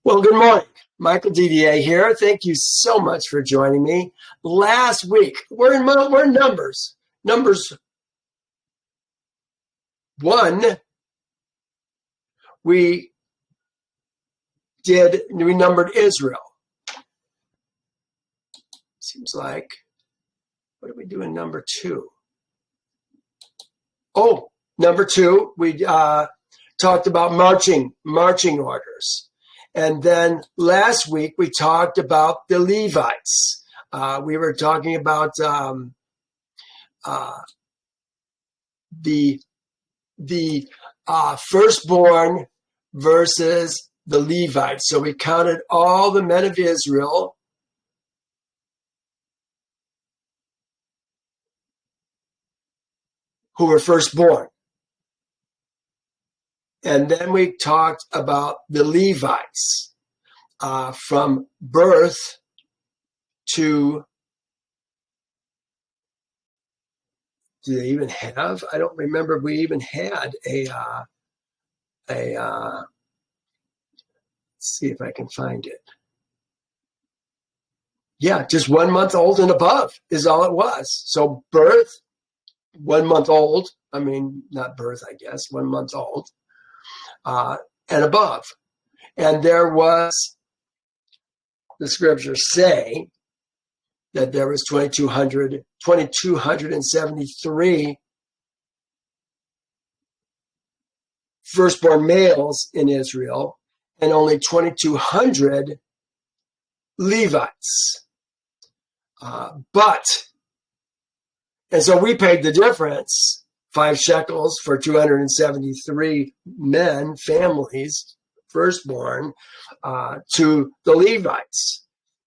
Well, good morning. Michael DDA here. Thank you so much for joining me. Last week, we're in Numbers. Numbers 1, we numbered Israel. Seems like, what did we do in number 2? Oh, number 2, we talked about marching orders. And then last week we talked about the Levites. We were talking about the firstborn versus the Levites. So we counted all the men of Israel who were firstborn. And then we talked about the Levites from birth to, do they even have? I don't remember if we even had let's see if I can find it. Yeah, just 1 month old and above is all it was. So birth, 1 month old. I mean, not birth, I guess, 1 month old. And above. And there was, the scriptures say that there was 2,273 firstborn males in Israel and only 2,200 Levites. And so we paid the difference. 5 shekels for 273 men, families, firstborn, to the Levites.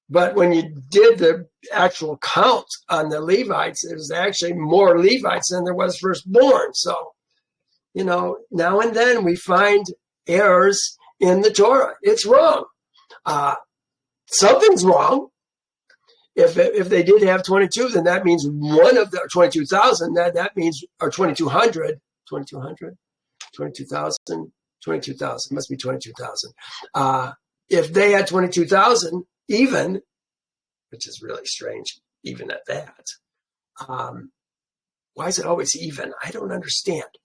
But when you did the actual count on the Levites, it was actually more Levites than there was firstborn. So, now and then we find errors in the Torah. It's wrong. Something's wrong. If they did have 22, then that means one of the 22,000, that means, or 2,200, 22,000, must be 22,000. If they had 22,000 even, which is really strange, even at that, why is it always even? I don't understand.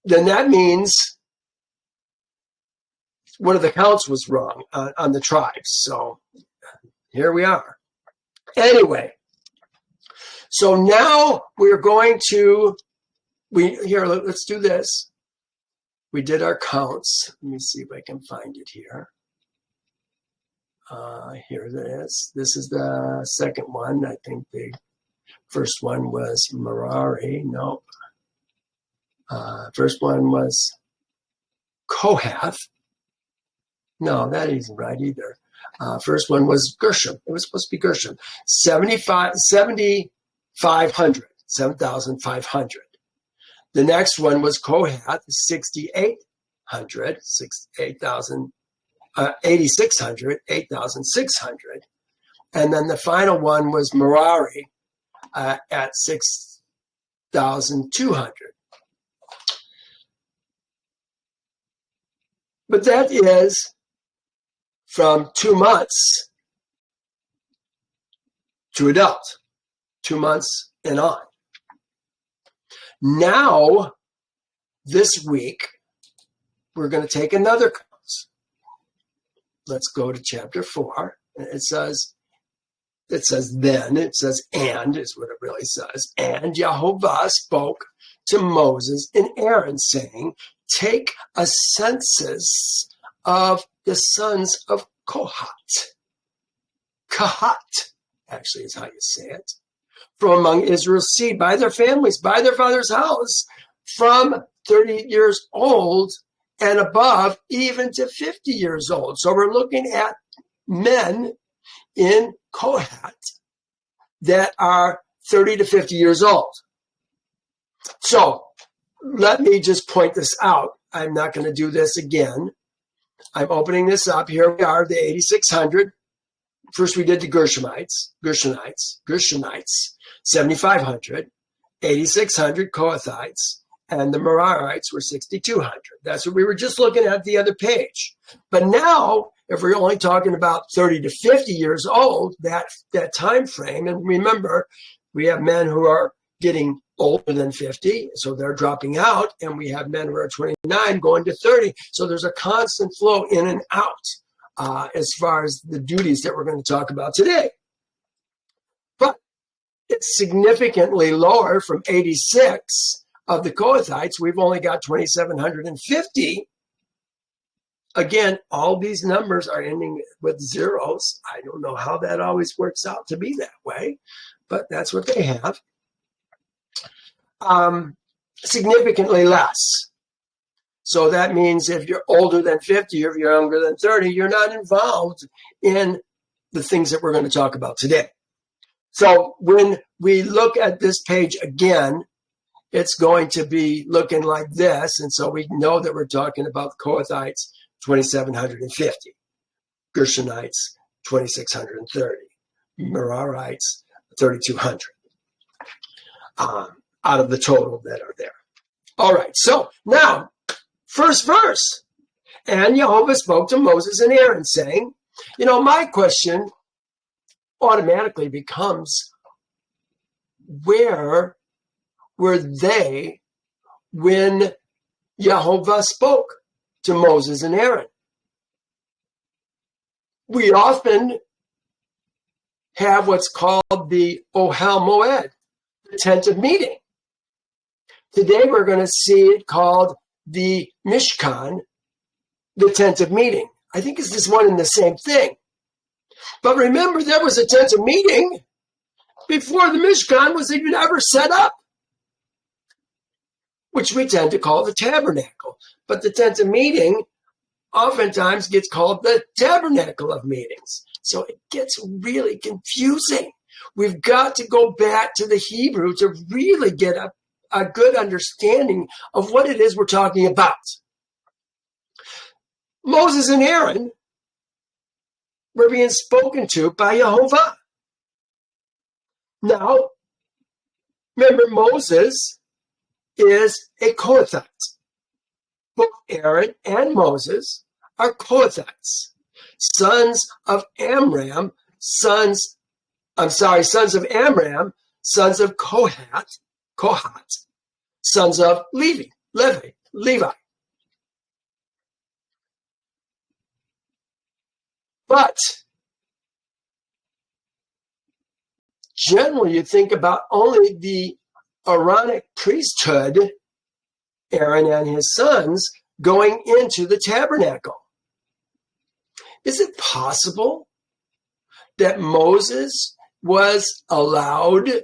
Then that means one of the counts was wrong on the tribes. So here we are. Anyway, so now we're going to, let's do this. We did our counts. Let me see if I can find it here. Here it is. This is the second one. I think the first one was Merari. Nope. First one was Kohath. No, that isn't right either. First one was Gershom. It was supposed to be Gershom. 7,500. The next one was Kohath, 6,800, 8,600, 8,600. And then the final one was Merari at 6,200. But that is from 2 months to adult, 2 months and on. Now, this week, we're going to take another count. Let's go to chapter 4. It says then, it says and is what it really says. And Yehovah spoke to Moses and Aaron, saying, take a census of the sons of Kohat. Kahat, actually, is how you say it. From among Israel's seed, by their families, by their father's house, from 30 years old and above, even to 50 years old. So we're looking at men in Kohat that are 30 to 50 years old. So let me just point this out. I'm not going to do this again. I'm opening this up. Here we are, the 8,600. First we did the Gershonites, 7,500, 8,600 Kohathites, and the Merarites were 6,200. That's what we were just looking at the other page. But now, if we're only talking about 30 to 50 years old, that time frame, and remember, we have men who are getting older than 50, so they're dropping out, and we have men who are 29 going to 30. So there's a constant flow in and out as far as the duties that we're going to talk about today. But it's significantly lower from 86 of the Kohathites. We've only got 2,750. Again, all these numbers are ending with zeros. I don't know how that always works out to be that way, but that's what they have. Significantly less. So that means if you're older than 50, or if you're younger than 30, you're not involved in the things that we're going to talk about today. So when we look at this page again, it's going to be looking like this. And so we know that we're talking about the Kohathites, 2,750. Gershonites, 2,630. Merarites, 3,200. Out of the total that are there. All right, so now, first verse. And Yehovah spoke to Moses and Aaron, saying, my question automatically becomes, where were they when Yehovah spoke to Moses and Aaron? We often have what's called the Ohel Moed, the tent of meeting. Today we're going to see it called the Mishkan, the tent of meeting. I think it's this one and the same thing. But remember, there was a tent of meeting before the Mishkan was even ever set up, which we tend to call the Tabernacle. But the tent of meeting oftentimes gets called the Tabernacle of meetings. So it gets really confusing. We've got to go back to the Hebrew to really get a good understanding of what it is we're talking about. Moses and Aaron were being spoken to by Yehovah. Now, remember, Moses is a Kohathite. Both Aaron and Moses are Kohathites, sons of Amram, sons of Kohat, sons of Levi. But generally, you think about only the Aaronic priesthood, Aaron and his sons, going into the tabernacle. Is it possible that Moses was allowed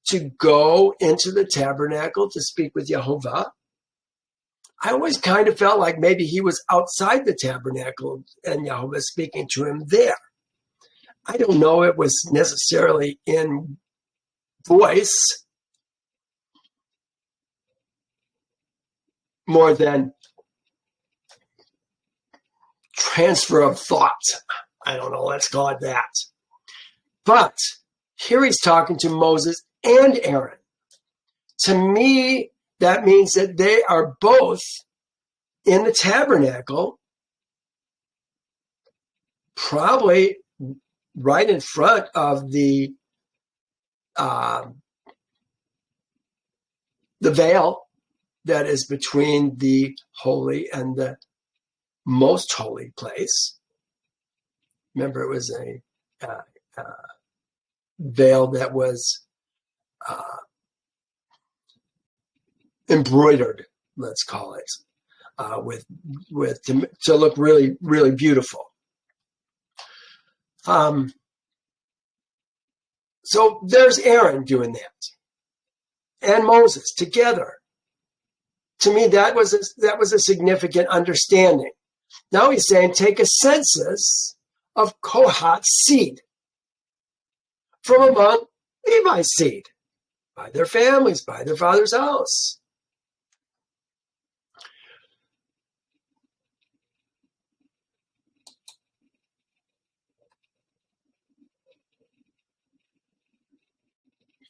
to go into the tabernacle to speak with Yehovah? I always kind of felt like maybe he was outside the tabernacle and Yehovah speaking to him there. I don't know it was necessarily in voice more than transfer of thought. I don't know, let's call it that. But here he's talking to Moses and Aaron. To me, that means that they are both in the tabernacle, probably right in front of the veil that is between the holy and the most holy place. Remember, it was a veil that was embroidered, let's call it, to look really, really beautiful. So there's Aaron doing that, and Moses together. To me, that was a significant understanding. Now he's saying, take a census of Kohat's seed from among Levi's seed, by their families, by their father's house.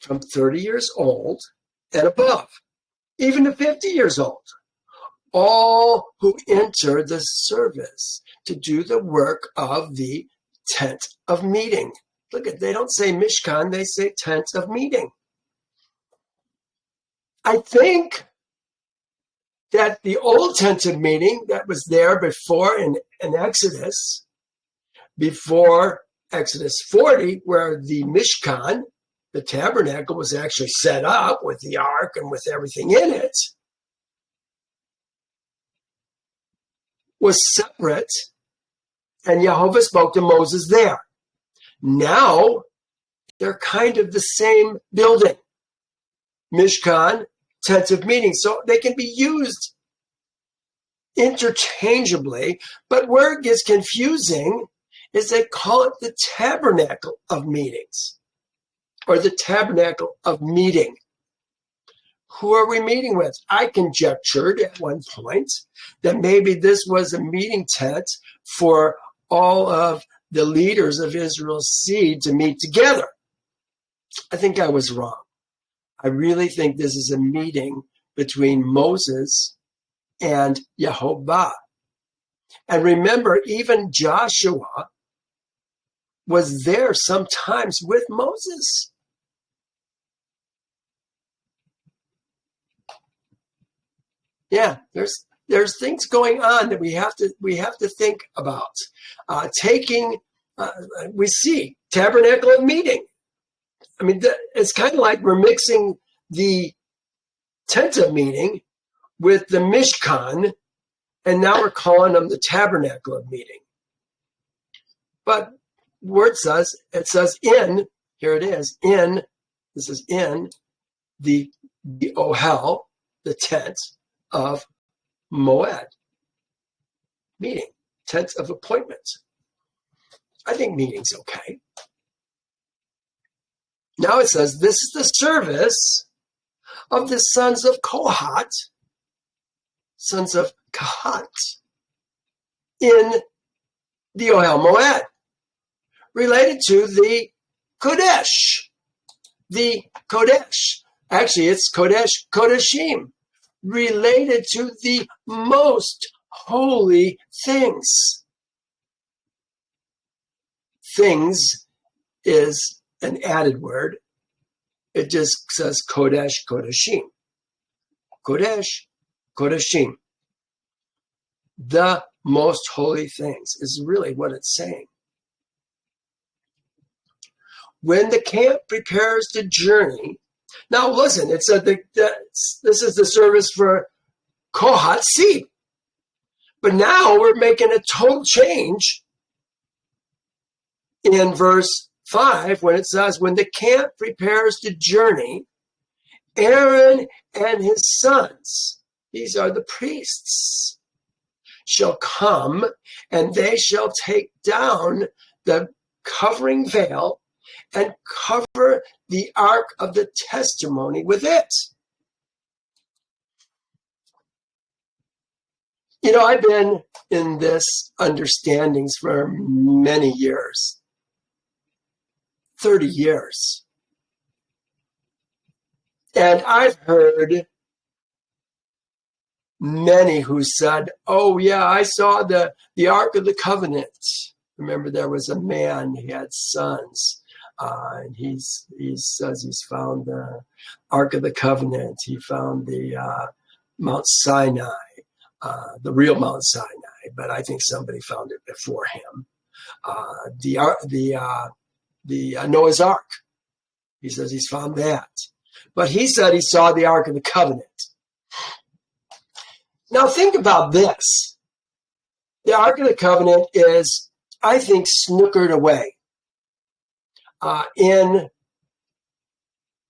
From 30 years old and above. even to 50 years old. All who enter the service to do the work of the tent of meeting. Look at, they don't say Mishkan, they say tent of meeting. I think that the old tent of meeting that was there before in Exodus, before Exodus 40, where the Mishkan, the tabernacle, was actually set up with the ark and with everything in it, was separate, and Yehovah spoke to Moses there. Now, they're kind of the same building. Mishkan, tent of meeting. So they can be used interchangeably, but where it gets confusing is they call it the tabernacle of meetings, or the tabernacle of meeting. Who are we meeting with? I conjectured at one point that maybe this was a meeting tent for all of the leaders of Israel's seed to meet together. I think I was wrong. I really think this is a meeting between Moses and Yehovah. And remember, even Joshua was there sometimes with Moses. Yeah, there's things going on that we have to think about. We see tabernacle of meeting. I mean, it's kind of like we're mixing the tent of meeting with the Mishkan, and now we're calling them the tabernacle of meeting. But word says, it says in, here it is, in, this is in the Ohel, the tent of Moed, meeting, tent of appointment. I think meeting's okay. Now it says, this is the service of the sons of Kohat, sons of Kahat, in the Ohel Moed, related to the Kodesh. The Kodesh. Actually, it's Kodesh, Kodeshim, related to the most holy things. Things is an added word. It just says Kodesh, Kodeshim. Kodesh, Kodeshim. The most holy things is really what it's saying. When the camp prepares to journey, now listen, it said this is the service for Kohat seed. But now we're making a total change in verse 5 when it says, when the camp prepares to journey, Aaron and his sons, these are the priests, shall come, and they shall take down the covering veil and cover the ark of the testimony with it. You know, I've been in this understandings for many years, 30 years. And I've heard many who said, oh yeah, I saw the Ark of the Covenant. Remember, there was a man, he had sons. And he says he's found the Ark of the Covenant. He found the Mount Sinai, the real Mount Sinai, but I think somebody found it before him. The Noah's Ark. He says he's found that. But he said he saw the Ark of the Covenant. Now think about this. The Ark of the Covenant is, I think, snookered away. In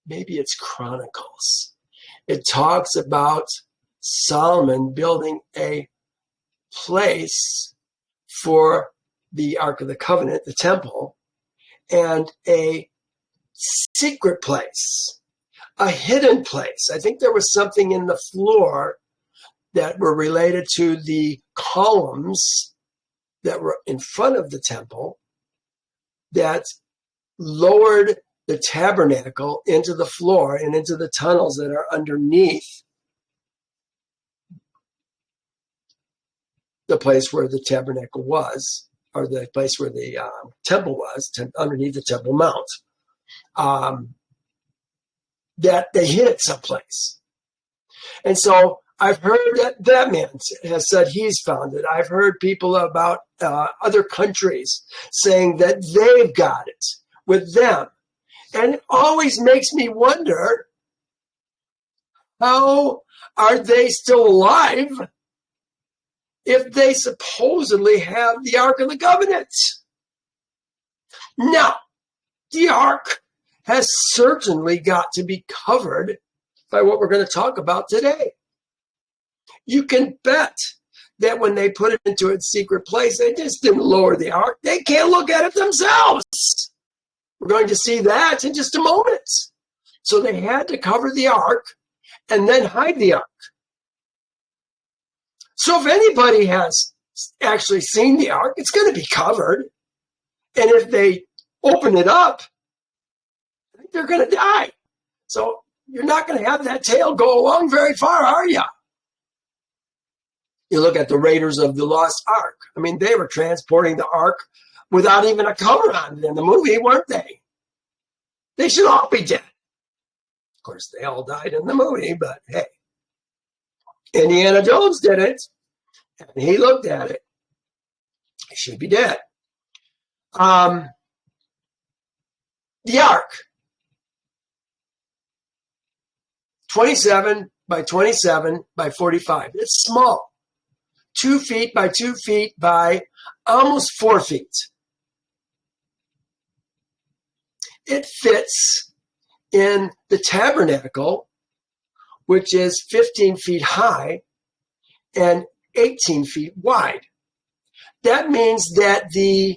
maybe it's Chronicles. It talks about Solomon building a place for the Ark of the Covenant, the temple, and a secret place, a hidden place. I think there was something in the floor that were related to the columns that were in front of the temple that lowered the tabernacle into the floor and into the tunnels that are underneath the place where the tabernacle was, or the place where the temple was, underneath the Temple Mount, that they hid it someplace. And so I've heard that man has said he's found it. I've heard people about other countries saying that they've got it with them. And it always makes me wonder, how are they still alive if they supposedly have the Ark of the Covenant? Now, the Ark has certainly got to be covered by what we're going to talk about today. You can bet that when they put it into its secret place, they just didn't lower the Ark. They can't look at it themselves. We're going to see that in just a moment. So they had to cover the Ark and then hide the Ark. So if anybody has actually seen the Ark, it's going to be covered. And if they open it up, they're going to die. So you're not going to have that tail go along very far, are you? You look at the Raiders of the Lost Ark. I mean, they were transporting the Ark without even a cover on it in the movie, weren't they? They should all be dead. Of course, they all died in the movie, but hey. Indiana Jones did it, and he looked at it. He should be dead. The Ark. 27 by 27 by 45. It's small. 2 feet by 2 feet by almost 4 feet. It fits in the tabernacle, which is 15 feet high and 18 feet wide. That means that the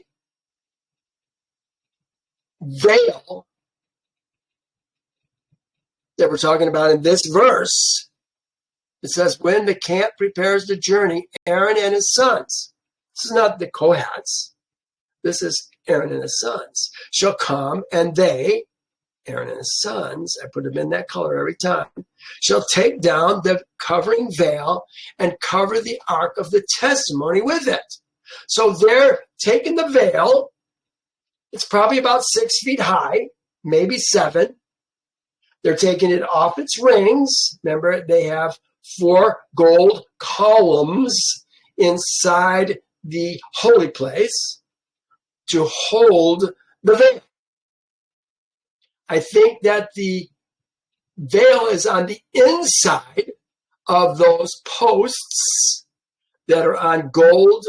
veil that we're talking about in this verse, it says, when the camp prepares the journey, Aaron and his sons, this is not the Kohaths, this is Aaron and his sons, shall come, and they, Aaron and his sons, I put them in that color every time, shall take down the covering veil and cover the ark of the testimony with it. So they're taking the veil. It's probably about 6 feet high, maybe 7. They're taking it off its rings. Remember, they have 4 gold columns inside the holy place to hold the veil. I think that the veil is on the inside of those posts that are on gold,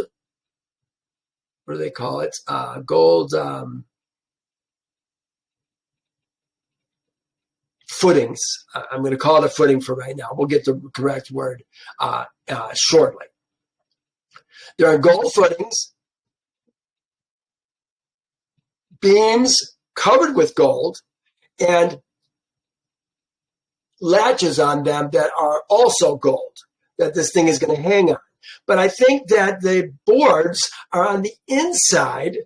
what do they call it? Gold footings. I'm going to call it a footing for right now. We'll get the correct word shortly. There are gold footings, beams covered with gold, and latches on them that are also gold that this thing is going to hang on. But I think that the boards are on the inside,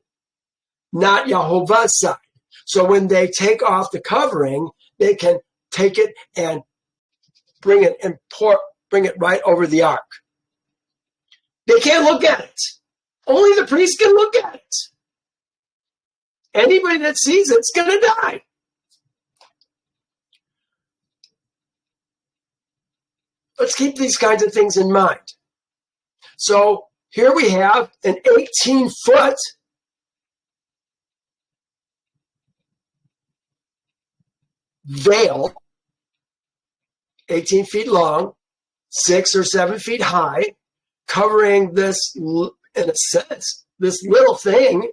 not Yehovah's side. So when they take off the covering, they can take it and bring it right over the ark. They can't look at it. Only the priest can look at it. Anybody that sees it's going to die. Let's keep these kinds of things in mind. So here we have an 18-foot veil, 18 feet long, 6 or 7 feet high, covering this, in a sense, this little thing,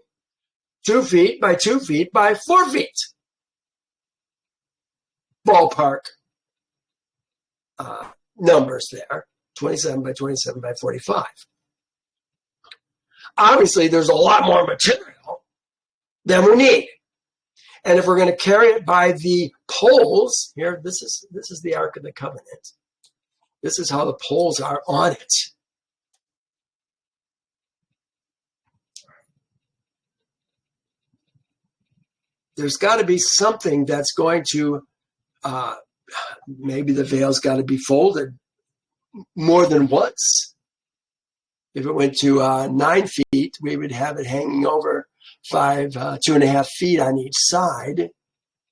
2 feet by 2 feet by 4 feet. Ballpark numbers there, 27 by 27 by 45. Obviously, there's a lot more material than we need. And if we're going to carry it by the poles, here, this is the Ark of the Covenant. This is how the poles are on it. There's got to be something that's going to, maybe the veil's got to be folded more than once. If it went to 9 feet, we would have it hanging over 2.5 feet on each side.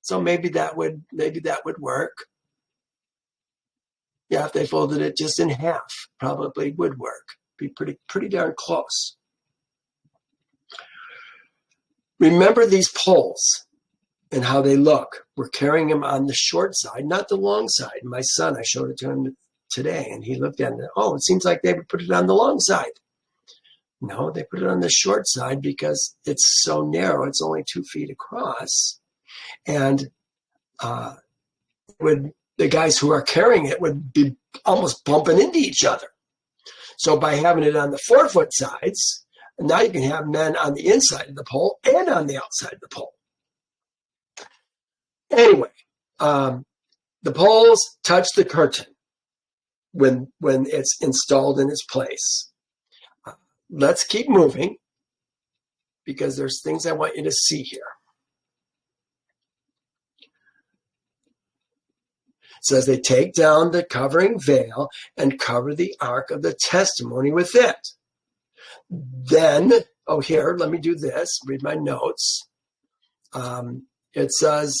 So maybe that would work. Yeah, if they folded it just in half, probably would work. Be pretty darn close. Remember these poles and how they look. We're carrying them on the short side, not the long side. My son, I showed it to him today, and he looked at it. Oh, it seems like they would put it on the long side. No, they put it on the short side because it's so narrow. It's only 2 feet across. And the guys who are carrying it would be almost bumping into each other. So by having it on the 4-foot sides, now you can have men on the inside of the pole and on the outside of the pole. Anyway, the poles touch the curtain when it's installed in its place. Let's keep moving because there's things I want you to see here. It says they take down the covering veil and cover the ark of the testimony with it. Then, here, let me do this, read my notes. It says,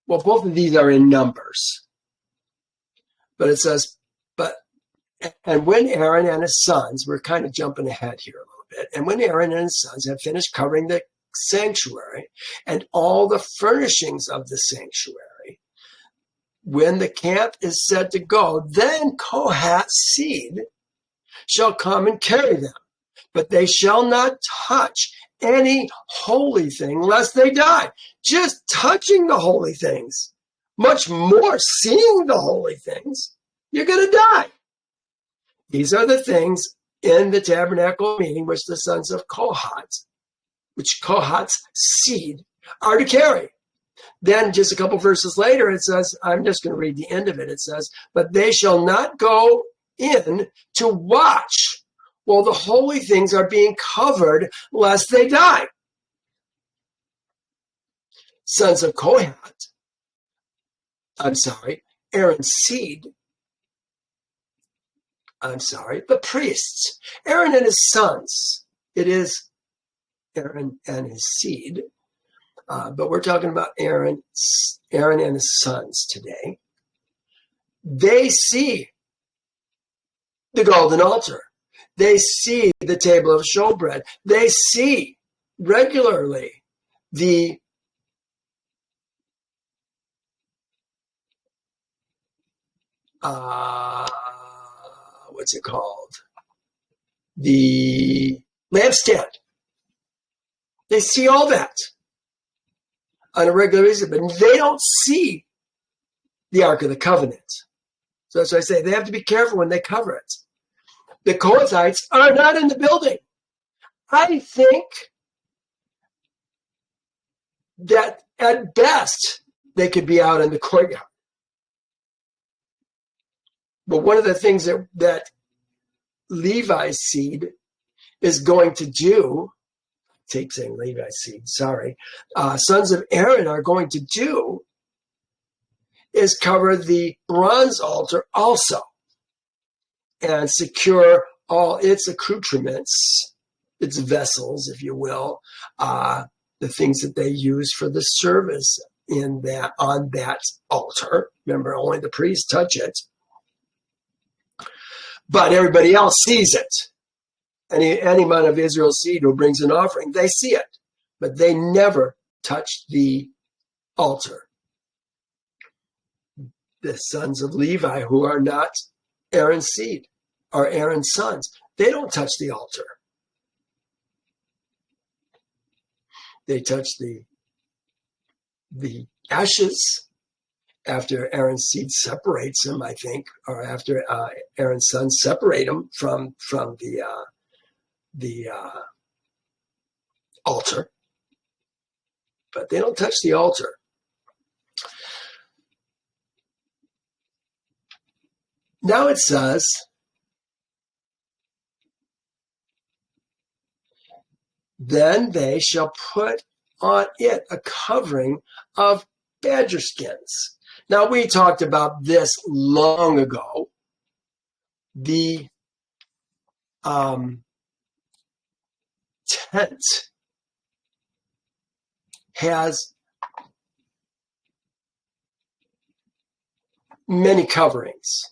well, both of these are in Numbers. But it says, and when Aaron and his sons, we're kind of jumping ahead here a little bit, and when Aaron and his sons have finished covering the sanctuary and all the furnishings of the sanctuary, when the camp is set to go, then Kohath's seed shall come and carry them, but they shall not touch any holy thing lest they die. Just touching the holy things, much more seeing the holy things, you're going to die. These are the things in the tabernacle meeting which the sons of Kohath, which Kohath's seed are to carry. Then just a couple verses later, it says, I'm just going to read the end of it. It says, but they shall not go in to watch while the holy things are being covered, lest they die. Sons of Kohath, Aaron's seed, the priests, Aaron and his sons. It is Aaron and his seed, but we're talking about Aaron and his sons today. They see the golden altar. They see the table of showbread. They see regularly the the lampstand. They see all that on a regular basis, but they don't see the Ark of the Covenant. So that's why I say they have to be careful when they cover it. The Kohathites are not in the building. I think that at best they could be out in the courtyard. But one of the things that Levi's seed is going to do, I keep saying Levi's seed, sons of Aaron are going to do is cover the bronze altar also and secure all its accoutrements, its vessels, if you will, the things that they use for the service on that altar. Remember, only the priests touch it. But everybody else sees it. Any man of Israel's seed who brings an offering, they see it. But they never touch the altar. The sons of Levi, who are not Aaron's seed, are Aaron's sons. They don't touch the altar. They touch the ashes after Aaron's seed separates him, I think, or after Aaron's sons separate him from the altar. But they don't touch the altar. Now it says, then they shall put on it a covering of badger skins. Now, we talked about this long ago. The tent has many coverings.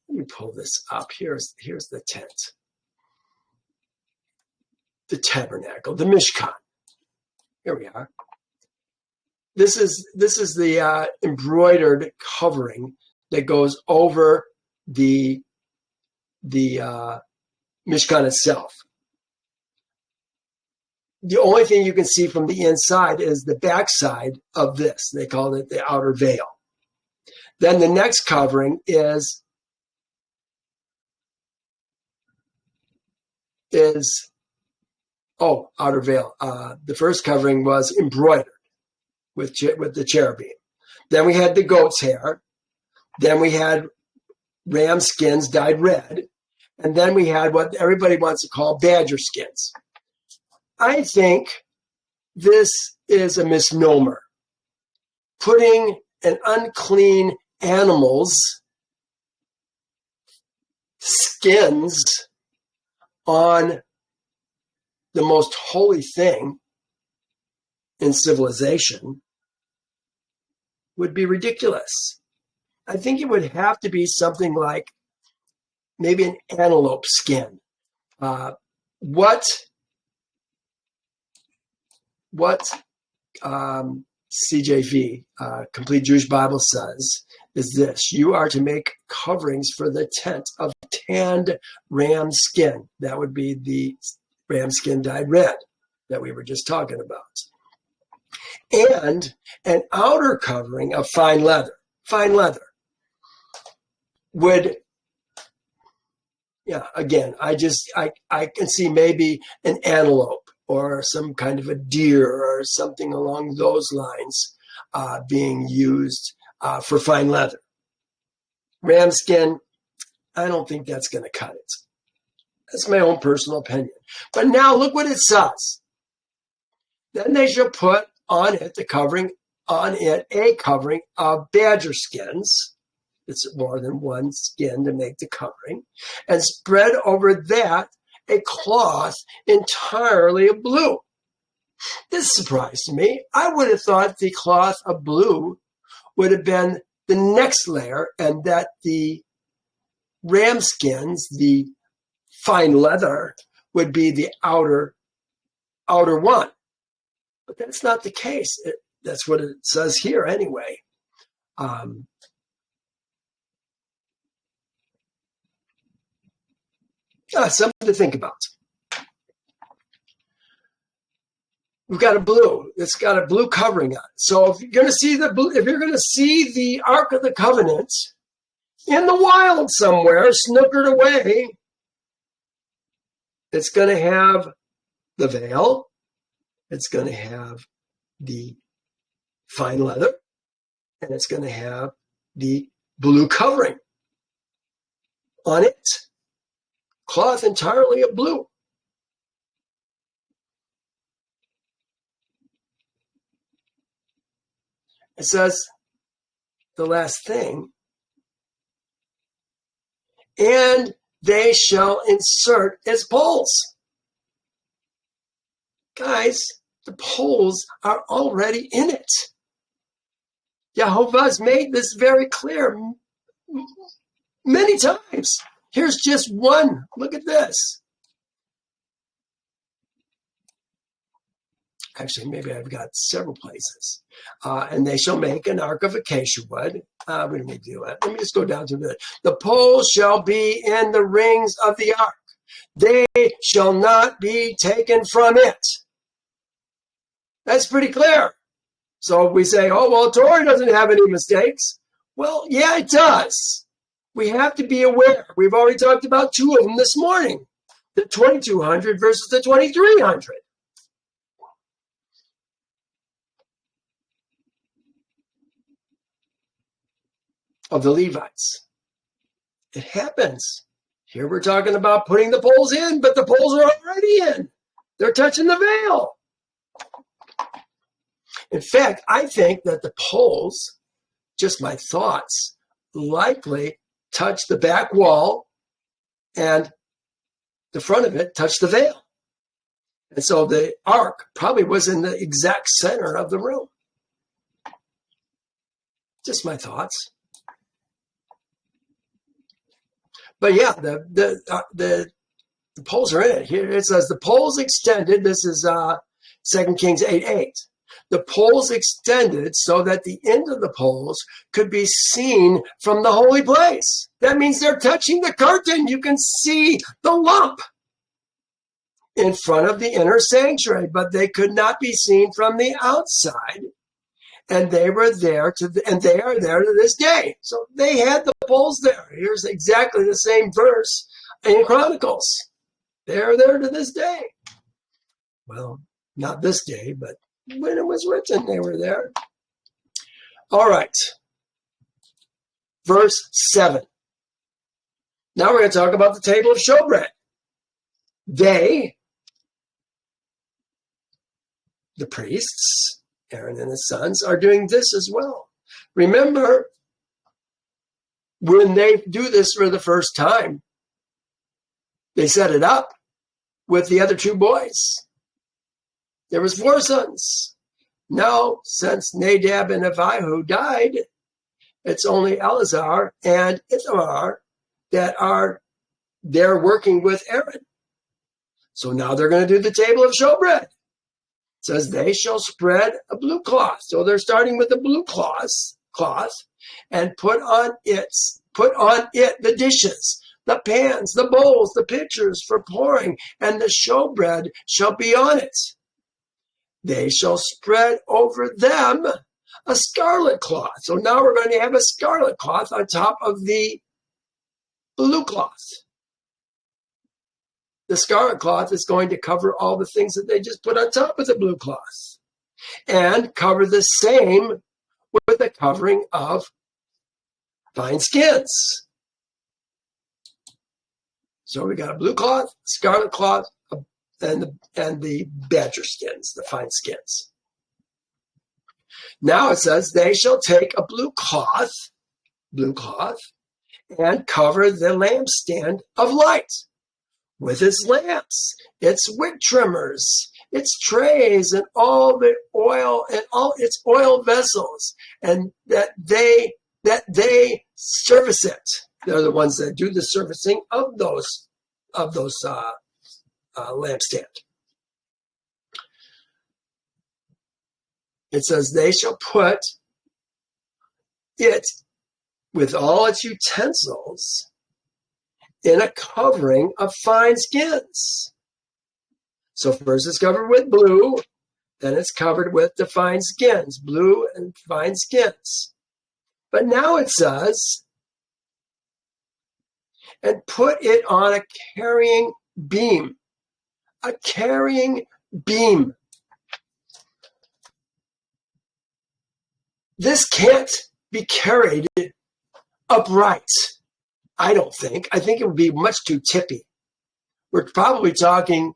Let me pull this up. Here's the tent. The tabernacle, the Mishkan. Here we are. This is the embroidered covering that goes over the Mishkan itself. The only thing you can see from the inside is the backside of this. They call it the outer veil. Then the next covering is outer veil. The first covering was embroidered with the cherubim. Then we had the goat's hair. Then we had ram skins dyed red. And then we had what everybody wants to call badger skins. I think this is a misnomer. Putting an unclean animal's skins on the most holy thing in civilization would be ridiculous. I think it would have to be something like maybe an antelope skin. What CJV, Complete Jewish Bible, says is this: you are to make coverings for the tent of tanned ram skin. That would be the ram skin dyed red that we were just talking about. And an outer covering of fine leather. Fine leather would, again, I can see maybe an antelope or some kind of a deer or something along those lines being used for fine leather. Ram skin, I don't think that's going to cut it. That's my own personal opinion. But now look what it says. Then they shall put on it a covering of badger skins. It's more than one skin to make the covering. And spread over that a cloth entirely of blue. This surprised me. I would have thought the cloth of blue would have been the next layer, and that the ram skins, the fine leather, would be the outer one. But that's not the case. That's what it says here anyway. Something to think about. We've got a blue. It's got a blue covering on it. So if you're going to see the Ark of the Covenant in the wild somewhere, snookered away, it's going to have the veil. It's going to have the fine leather, and it's going to have the blue covering on it. Cloth entirely of blue. It says the last thing, and they shall insert its poles. Guys, the poles are already in it. Yehovah has made this very clear many times. Here's just one. Look at this. Actually, maybe I've got several places. And they shall make an ark of acacia wood. We don't need to do that. Let me just go down to the poles shall be in the rings of the ark. They shall not be taken from it. That's pretty clear. So we say, oh, well, Torah doesn't have any mistakes. Well, yeah, it does. We have to be aware. We've already talked about two of them this morning. The 2200 versus the 2300. Of the Levites. It happens. Here we're talking about putting the poles in, but the poles are already in. They're touching the veil. In fact, I think that the poles, just my thoughts, likely touch the back wall and the front of it touched the veil. And so the ark probably was in the exact center of the room. Just my thoughts. But yeah, the poles are in it. Here it says the poles extended. This is 2 Kings 8:8. The poles extended so that the end of the poles could be seen from the holy place. That means they're touching the curtain. You can see the lump in front of the inner sanctuary, but they could not be seen from the outside. And they were there and they are there to this day. So they had the poles there. Here's exactly the same verse in Chronicles. They're there to this day. Well, not this day, but when it was written, they were there. All right. Verse 7. Now we're going to talk about the table of showbread. They, the priests, Aaron and his sons, are doing this as well. Remember, when they do this for the first time, they set it up with the other two boys. There was 4 sons. Now, since Nadab and Abihu died, it's only Eleazar and Ithamar that are there working with Aaron. So now they're going to do the table of showbread. It says they shall spread a blue cloth. So they're starting with the blue cloth and put on it the dishes, the pans, the bowls, the pitchers for pouring, and the showbread shall be on it. They shall spread over them a scarlet cloth. So now we're going to have a scarlet cloth on top of the blue cloth. The scarlet cloth is going to cover all the things that they just put on top of the blue cloth and cover the same with the covering of fine skins. So we got a blue cloth, scarlet cloth, and the badger skins, the fine skins. Now it says they shall take a blue cloth, and cover the lampstand of light with its lamps, its wick trimmers, its trays, and all the oil and all its oil vessels, and that they service it. They're the ones that do the servicing of those lampstand. It says they shall put it with all its utensils in a covering of fine skins. So first it's covered with blue, then it's covered with the fine skins, blue and fine skins. But now it says, and put it on a carrying beam. A carrying beam. This can't be carried upright, I don't think. I think it would be much too tippy. We're probably talking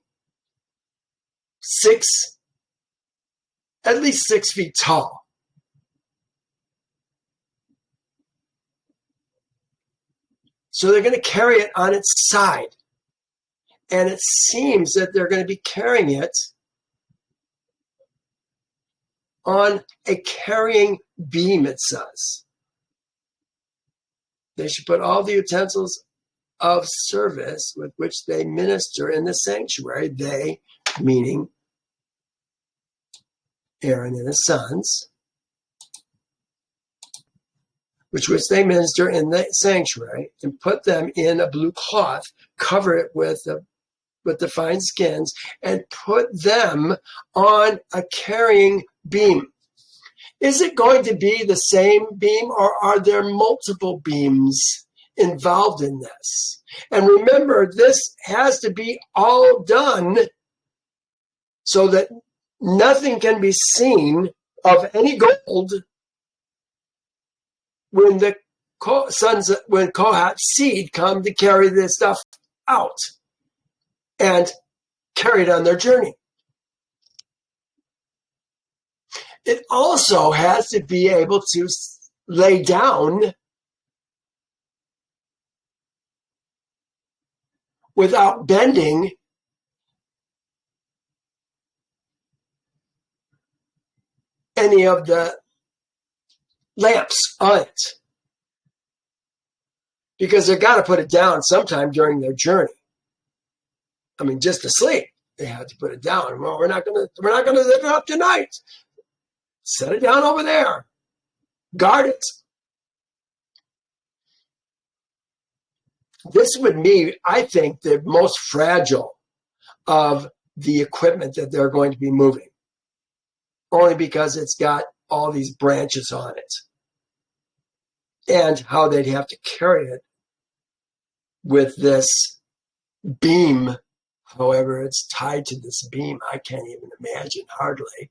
at least 6 feet tall. So they're going to carry it on its side. And it seems that they're going to be carrying it on a carrying beam, it says. They should put all the utensils of service with which they minister in the sanctuary, they, meaning Aaron and his sons, which they minister in the sanctuary, and put them in a blue cloth, cover it with the fine skins, and put them on a carrying beam. Is it going to be the same beam, or are there multiple beams involved in this? And remember, this has to be all done so that nothing can be seen of any gold when when Kohat's seed come to carry this stuff out and carry it on their journey. It also has to be able to lay down without bending any of the lamps on it. Because they've got to put it down sometime during their journey. I mean, just to sleep, they have to put it down. Well, we're not gonna lift it up tonight. Set it down over there. Guard it. This would be, I think, the most fragile of the equipment that they're going to be moving. Only because it's got all these branches on it. And how they'd have to carry it with this beam. However, it's tied to this beam. I can't even imagine, hardly.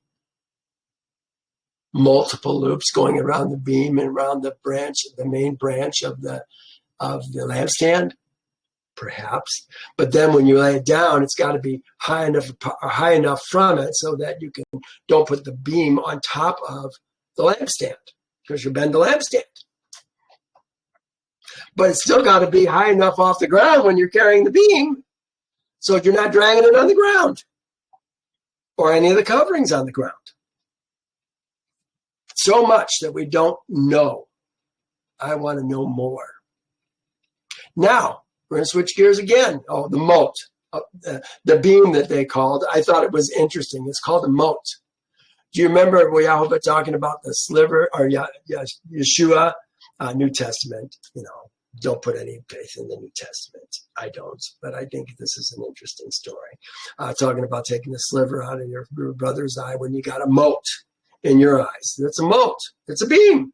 Multiple loops going around the beam and around the branch, the main branch of the lampstand, perhaps. But then when you lay it down, it's got to be high enough from it so that you don't put the beam on top of the lampstand, because you bend the lampstand. But it's still got to be high enough off the ground when you're carrying the beam, so you're not dragging it on the ground or any of the coverings on the ground. So much that we don't know. I want to know more. Now, we're going to switch gears again. Oh, the moat. The beam that they called. I thought it was interesting. It's called a moat. Do you remember Yehovah talking about the sliver, or Yeshua, New Testament? Don't put any faith in the New Testament. I don't, but I think this is an interesting story. Talking about taking the sliver out of your brother's eye when you got a moat in your eyes. That's a moat. It's a beam.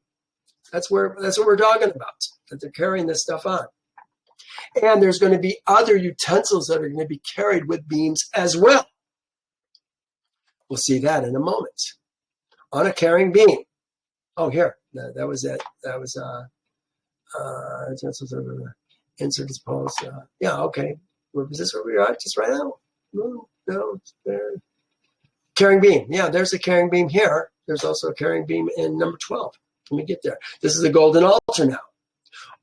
That's what we're talking about, that they're carrying this stuff on. And there's going to be other utensils that are going to be carried with beams as well. We'll see that in a moment. On a carrying beam. Oh, here. That was it. That was utensils of insert his post. Yeah, okay. Is this where we are? Just right now? No, there. Carrying beam. Yeah, there's a carrying beam here. There's also a carrying beam in number 12. Let me get there. This is the golden altar now.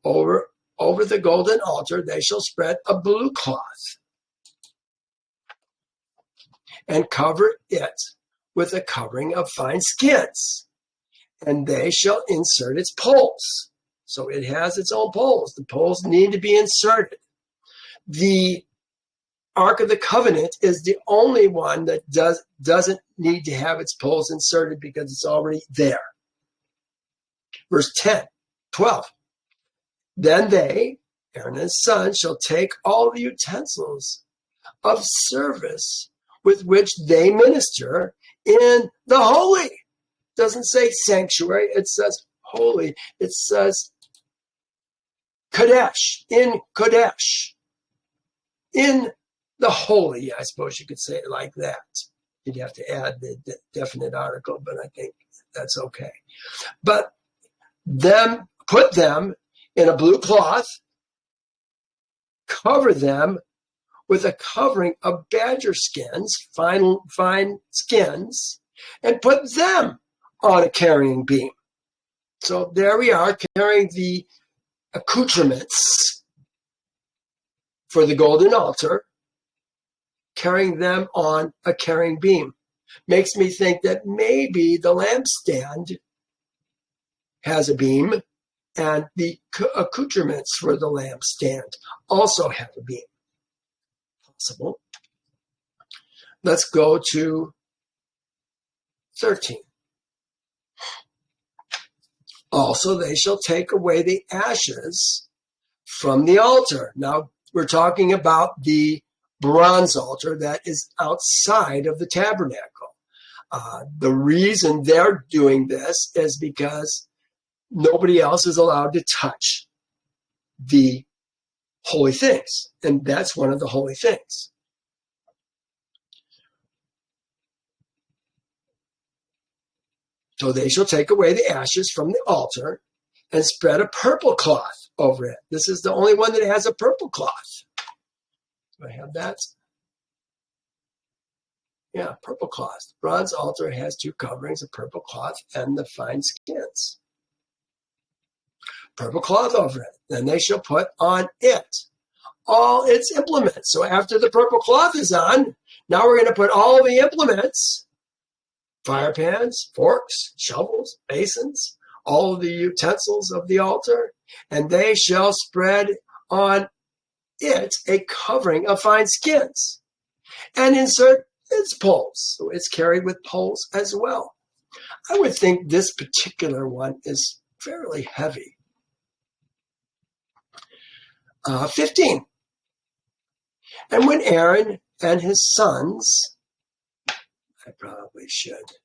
Over the golden altar, they shall spread a blue cloth and cover it with a covering of fine skins. And they shall insert its poles. So it has its own poles. The poles need to be inserted. The Ark of the Covenant is the only one that doesn't need to have its poles inserted because it's already there. Verse 12. Then they, Aaron and his son, shall take all the utensils of service with which they minister in the holy. It doesn't say sanctuary, it says holy. It says Kadesh, in Kadesh, in the holy. I suppose you could say it like that. You'd have to add the definite article, but I think that's okay. But put them in a blue cloth, cover them with a covering of badger skins, fine skins, and put them on a carrying beam. So there we are, carrying the accoutrements for the golden altar, carrying them on a carrying beam. Makes me think that maybe the lampstand has a beam, and the accoutrements for the lampstand also have a beam. Possible. Let's go to 13. Also, they shall take away the ashes from the altar. Now, we're talking about the bronze altar that is outside of the tabernacle. The reason they're doing this is because nobody else is allowed to touch the holy things. And that's one of the holy things. So they shall take away the ashes from the altar and spread a purple cloth over it. This is the only one that has a purple cloth. Do I have that? Yeah, purple cloth. The bronze altar has two coverings, a purple cloth and the fine skins. Purple cloth over it. Then they shall put on it all its implements. So after the purple cloth is on, now we're going to put all the implements, fire pans, forks, shovels, basins, all of the utensils of the altar, and they shall spread on it a covering of fine skins and insert its poles. So it's carried with poles as well. I would think this particular one is fairly heavy. 15. And when Aaron and his sons, I probably should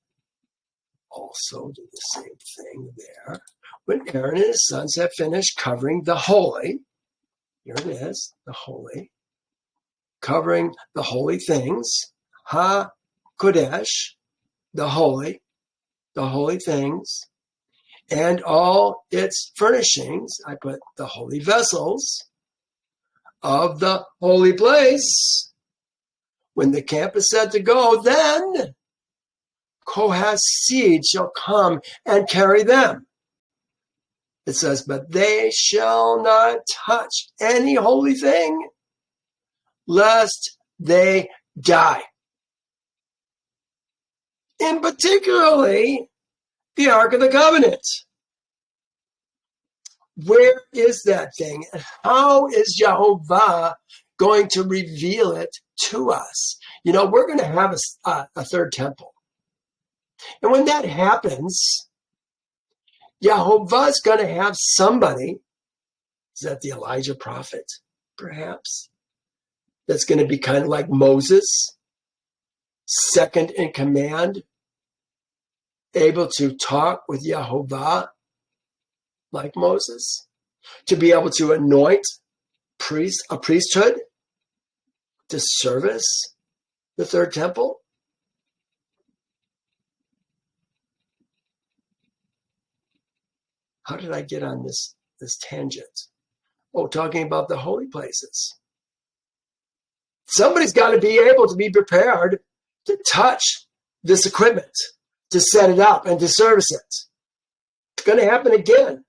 also do the same thing there. When Aaron and his sons have finished covering the holy, here it is, the holy, covering the holy things, ha-kodesh, the holy things, and all its furnishings, I put the holy vessels of the holy place. When the camp is set to go, then Kohath's seed shall come and carry them. It says, but they shall not touch any holy thing, lest they die. And particularly the Ark of the Covenant. Where is that thing? And how is Yehovah going to reveal it to us? You know, we're going to have a third temple. And when that happens, Yehovah's going to have somebody, is that the Elijah prophet, perhaps? That's going to be kind of like Moses, second in command, able to talk with Yehovah like Moses, to be able to anoint a priesthood to service the third temple. How did I get on this tangent? Oh, talking about the holy places. Somebody's got to be able to be prepared to touch this equipment, to set it up and to service it. It's going to happen again.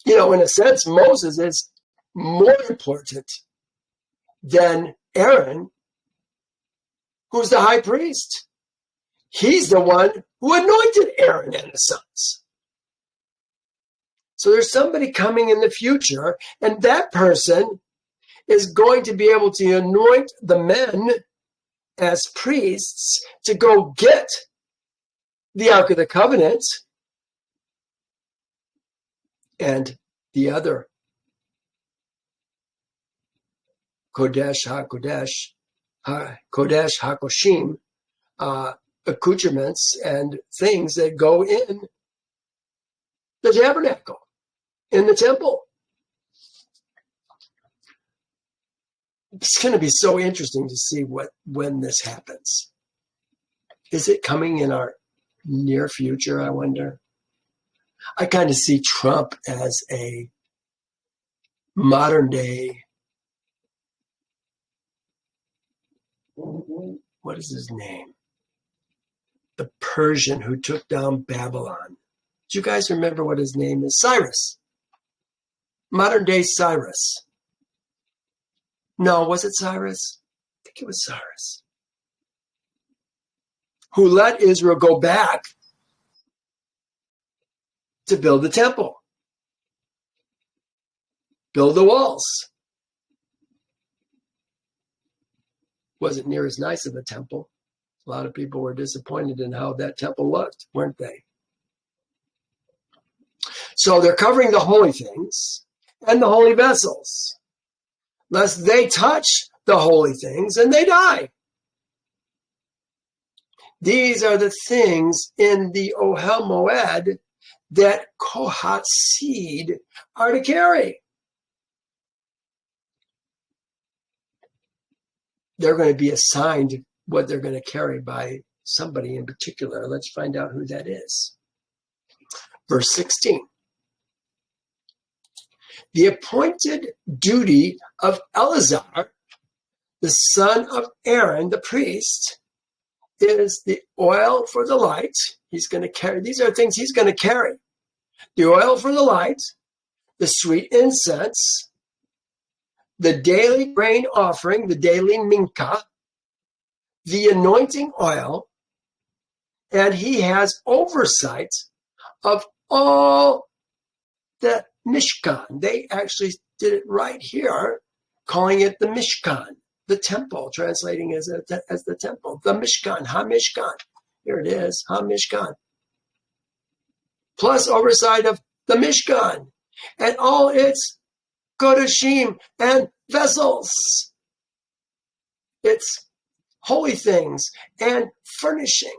You know, in a sense, Moses is more important than Aaron, who's the high priest. He's the one who anointed Aaron and his sons. So there's somebody coming in the future, and that person is going to be able to anoint the men as priests to go get the Ark of the Covenant and the other Kodesh HaKoshim, accoutrements and things that go in the tabernacle, in the temple. It's going to be so interesting to see when this happens. Is it coming in our near future, I wonder? I kind of see Trump as a modern day, what is his name? The Persian who took down Babylon. Do you guys remember what his name is? Cyrus. Modern day Cyrus. No, was it Cyrus? I think it was Cyrus. Who let Israel go back to build the temple, build the walls. Wasn't near as nice of a temple. A lot of people were disappointed in how that temple looked, weren't they? So they're covering the holy things and the holy vessels, lest they touch the holy things and they die. These are the things in the Ohel Moed that Kohat's seed are to carry. They're going to be assigned what they're going to carry by somebody in particular. Let's find out who that is. Verse 16. The appointed duty of Eleazar, the son of Aaron, the priest, is the oil for the light. He's going to carry, these are things he's going to carry. The oil for the light, the sweet incense, the daily grain offering, the daily mincha, the anointing oil, and he has oversight of all the Mishkan. They actually did it right here, calling it the Mishkan, the temple, translating as the temple, the Mishkan, Ha-Mishkan. Here it is, Ha-Mishkan. Plus oversight of the Mishkan and all its kodashim and vessels, its holy things and furnishings.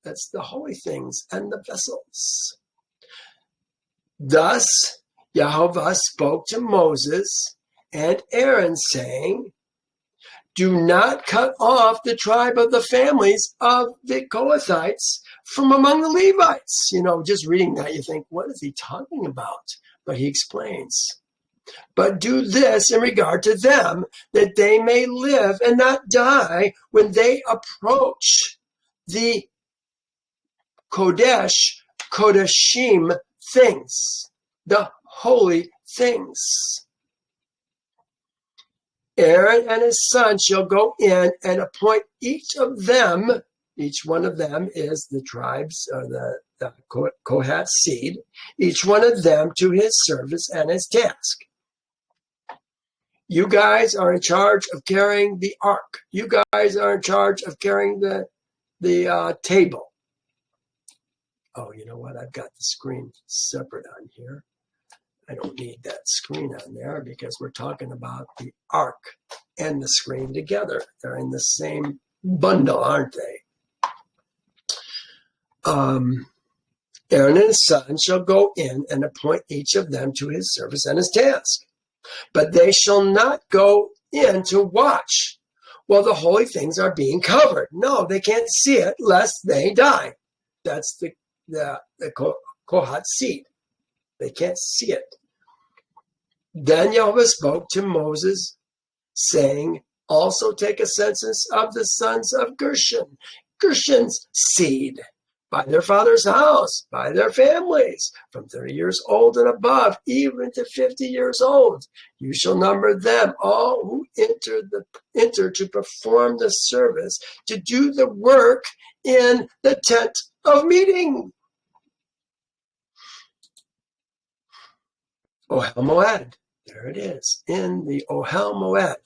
That's the holy things and the vessels. Thus, Yehovah spoke to Moses and Aaron, saying, do not cut off the tribe of the families of the Kohathites from among the Levites. You know, just reading that, you think, what is he talking about? But he explains. But do this in regard to them, that they may live and not die when they approach the Kodashim things, the holy things. Aaron and his son shall go in and appoint each of them. Each one of them is the tribes, the Kohat seed, each one of them to his service and his task. You guys are in charge of carrying the ark. You guys are in charge of carrying the table. Oh, you know what? I've got the screen separate on here. I don't need that screen on there because we're talking about the ark and the screen together. They're in the same bundle, aren't they? Aaron and his son shall go in and appoint each of them to his service and his task. But they shall not go in to watch while the holy things are being covered. No, they can't see it lest they die. That's the Kohat seed. They can't see it. Then Yehovah spoke to Moses, saying, also take a census of the sons of Gershon, Gershon's seed, by their father's house, by their families, from 30 years old and above, even to 50 years old. You shall number them, all who enter to perform the service, to do the work in the tent of meeting. Ohel Moed. There it is, in the Ohel Moed.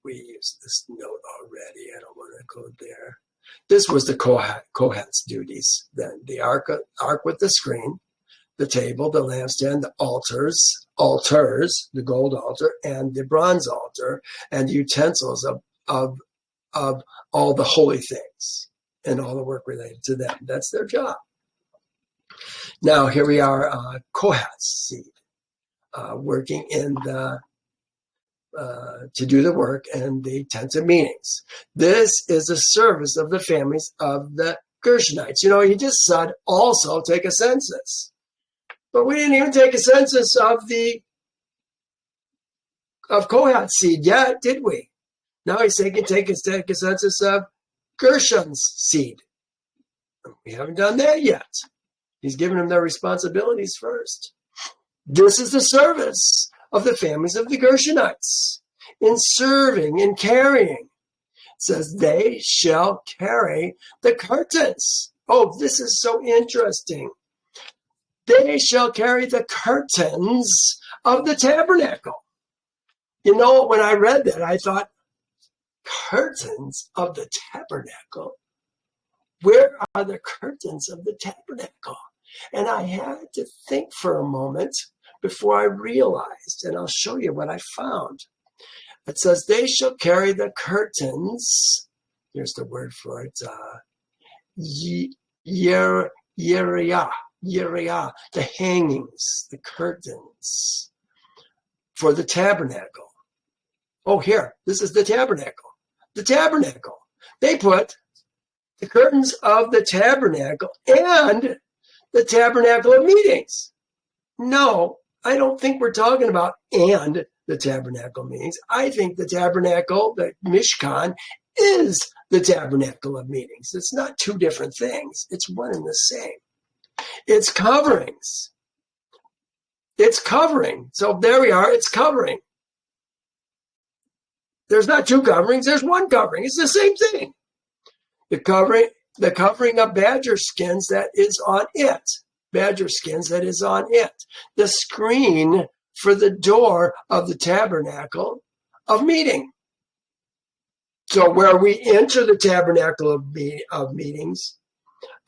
We used this note already. I don't want to go there. This was the Kohat's duties then. The ark with the screen, the table, the lampstand, the altars, the gold altar, and the bronze altar, and the utensils of all the holy things and all the work related to them. That's their job. Now, here we are, Kohat's seed, working in the to do the work in the tent of meetings. This is a service of the families of the Gershonites. You know, he just said also take a census. But we didn't even take a census of Kohat's seed yet, did we? Now he's saying take a census of Gershon's seed. We haven't done that yet. He's given them their responsibilities first. This is the service of the families of the Gershonites in serving and carrying. It says they shall carry the curtains. Oh, this is so interesting. They shall carry the curtains of the tabernacle. You know, when I read that, I thought, curtains of the tabernacle? Where are the curtains of the tabernacle? And I had to think for a moment before I realized, and I'll show you what I found. It says, they shall carry the curtains. Here's the word for it. Yeriah, the hangings, the curtains for the tabernacle. Oh, here, this is the tabernacle. The tabernacle. They put the curtains of the tabernacle and the tabernacle of meetings. No, I don't think we're talking about and the tabernacle meetings. I think the tabernacle, the Mishkan, is the tabernacle of meetings. It's not two different things. It's one and the same. It's coverings. It's covering. So there we are. It's covering. There's not two coverings. There's one covering. It's the same thing. The covering of badger skins that is on it. Badger skins that is on it. The screen for the door of the tabernacle of meeting. So where we enter the tabernacle of meetings,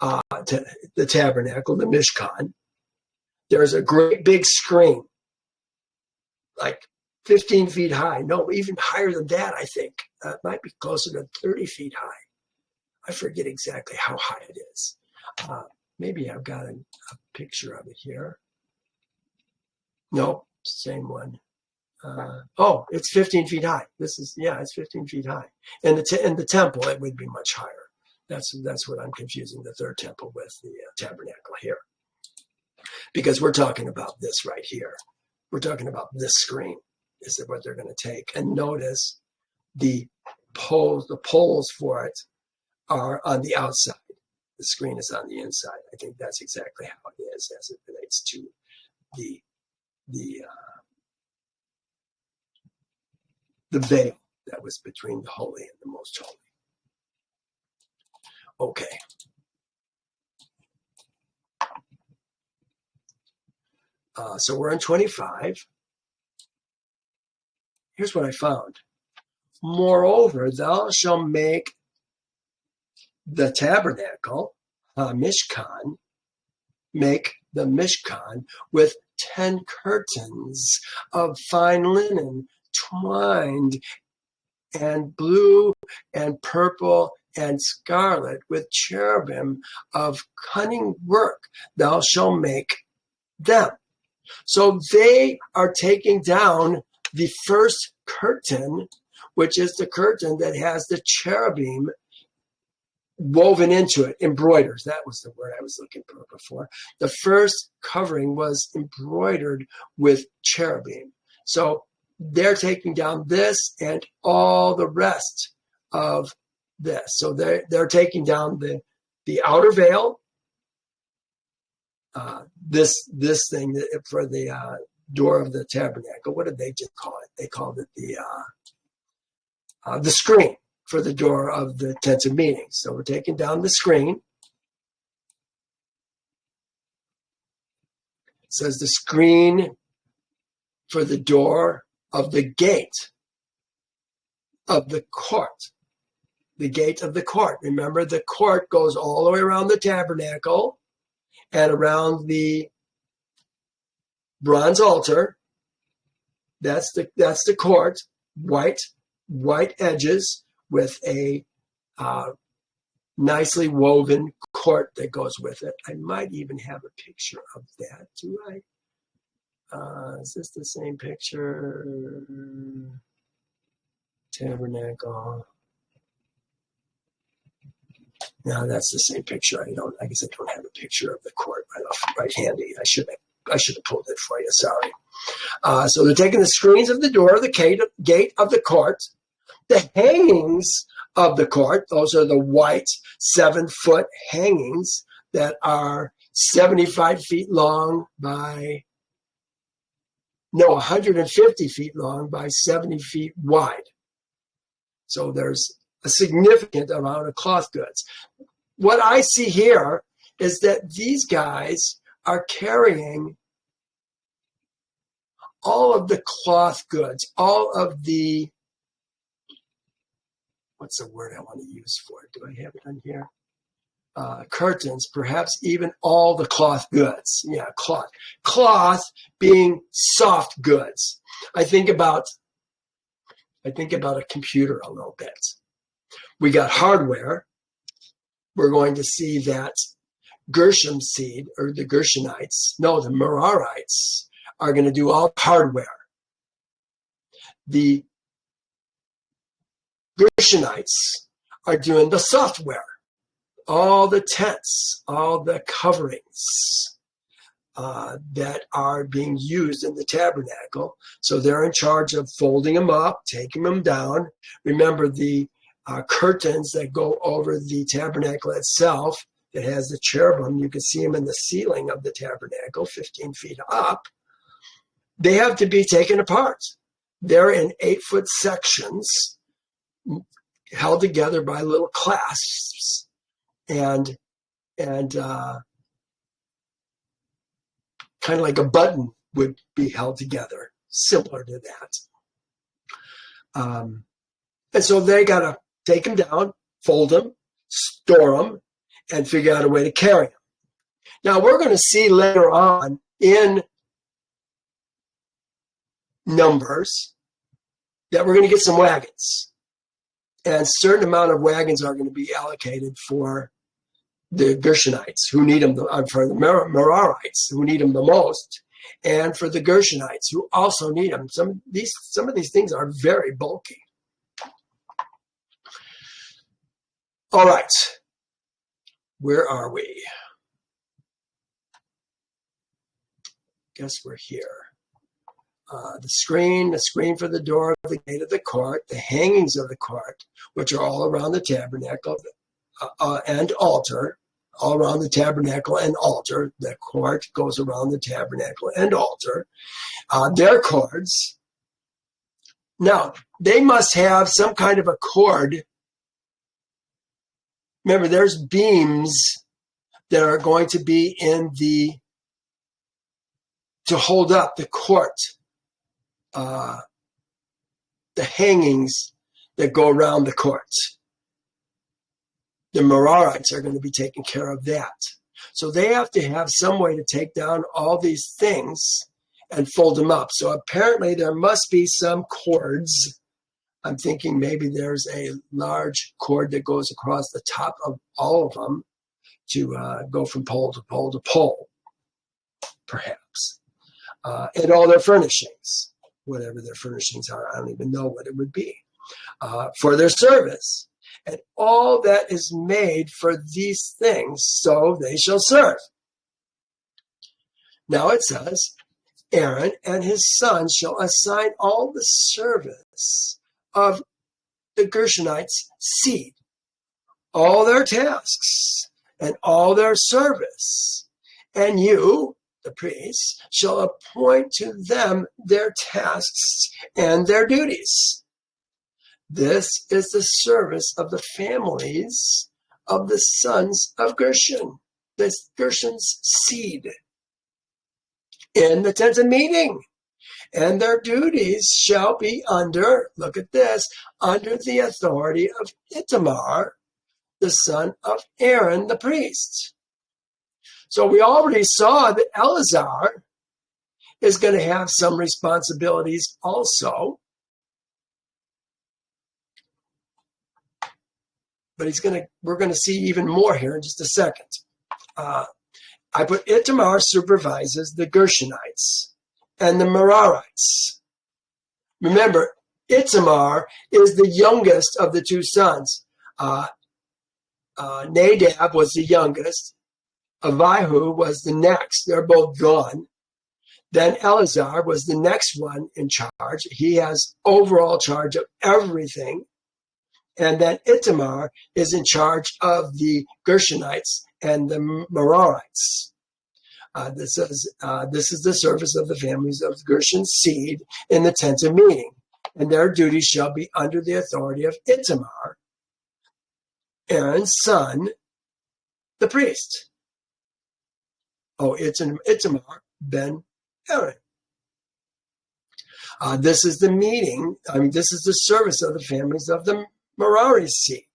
the tabernacle, the Mishkan, there's a great big screen, like 15 feet high. No, even higher than that, I think. It might be closer to 30 feet high. I forget exactly how high it is. Maybe I've got a picture of it here. No, same one. It's 15 feet high. It's 15 feet high. And the temple, it would be much higher. That's what I'm confusing the third temple with the tabernacle here. Because we're talking about this right here. We're talking about this screen. Is what they're going to take. And notice the poles for it are on the outside. The screen is on the inside. I think that's exactly how it is as it relates to the veil that was between the holy and the most holy. Okay. So we're in 25. Here's what I found. Moreover, thou shalt make the tabernacle, Mishkan, make the Mishkan with 10 curtains of fine linen, twined and blue and purple and scarlet, with cherubim of cunning work. Thou shalt make them. So they are taking down the first curtain, which is the curtain that has the cherubim woven into it, embroidered. That was the word I was looking for before. The first covering was embroidered with cherubim. So they're taking down this and all the rest of this. So they're taking down the outer veil, this thing for the door of the tabernacle. What did they just call it? They called it the screen for the door of the tent of meetings. So we're taking down the screen. It says the screen for the door of the gate of the court. The gate of the court. Remember, the court goes all the way around the tabernacle and around the bronze altar. That's the court. White edges with a nicely woven court that goes with it. I might even have a picture of that. Do I? Is this the same picture? Tabernacle. No, that's the same picture. I guess I don't have a picture of the court right handy. I should have pulled it for you. Sorry. So they're taking the screens of the door of the gate of the court, the hangings of the court. Those are the white 7-foot hangings that are 75 feet long by 150 feet long by 70 feet wide. So there's a significant amount of cloth goods. What I see here is that these guys are carrying all of the cloth goods, all of the, what's the word I want to use for it? Do I have it on here? Curtains, perhaps even all the cloth goods. Yeah, cloth. Cloth being soft goods. I think about a computer a little bit. We got hardware. We're going to see that Gershom seed, or the Gershonites, the Merarites, are going to do all hardware. The Gershonites are doing the software, all the tents, all the coverings that are being used in the tabernacle. So they're in charge of folding them up, taking them down. Remember, the curtains that go over the tabernacle itself. It has the cherubim. You can see them in the ceiling of the tabernacle, 15 feet up. They have to be taken apart. They're in 8-foot sections, held together by little clasps, and kind of like a button would be held together, similar to that. And so they got to take them down, fold them, store them, and figure out a way to carry them. Now, we're going to see later on in Numbers that we're going to get some wagons. And a certain amount of wagons are going to be allocated for the Gershonites, who need them, for the Merarites, who need them the most, and for the Gershonites, who also need them. Some of these things are very bulky. All right. Where are we? Guess we're here. The screen for the door of the gate of the court, the hangings of the court, which are all around the tabernacle and altar, all around the tabernacle and altar. The court goes around the tabernacle and altar. Their cords. Now, they must have some kind of a cord. Remember, there's beams that are going to be to hold up the court, the hangings that go around the court. The Merarites are going to be taking care of that. So they have to have some way to take down all these things and fold them up. So apparently there must be some cords. I'm thinking maybe there's a large cord that goes across the top of all of them to go from pole to pole to pole, perhaps. And all their furnishings, whatever their furnishings are, I don't even know what it would be, for their service. And all that is made for these things, so they shall serve. Now it says, Aaron and his sons shall assign all the service of the Gershonites' seed, all their tasks, and all their service. And you, the priests, shall appoint to them their tasks and their duties. This is the service of the families of the sons of Gershon, Gershon's seed, in the tent of meeting. And their duties shall be under, look at this, under the authority of Ithamar, the son of Aaron the priest. So we already saw that Eleazar is going to have some responsibilities also. But we're going to see even more here in just a second. I put Ithamar supervises the Gershonites and the Merarites. Remember, Ithamar is the youngest of the two sons. Nadab was the youngest. Abihu was the next. They're both gone. Then Eleazar was the next one in charge. He has overall charge of everything. And then Ithamar is in charge of the Gershonites and the Merarites. This is the service of the families of Gershon's seed in the tent of meeting. And their duties shall be under the authority of Ithamar, Aaron's son, the priest. Oh, it's Ithamar ben Aaron. This is the meeting. This is the service of the families of the Merari's seed.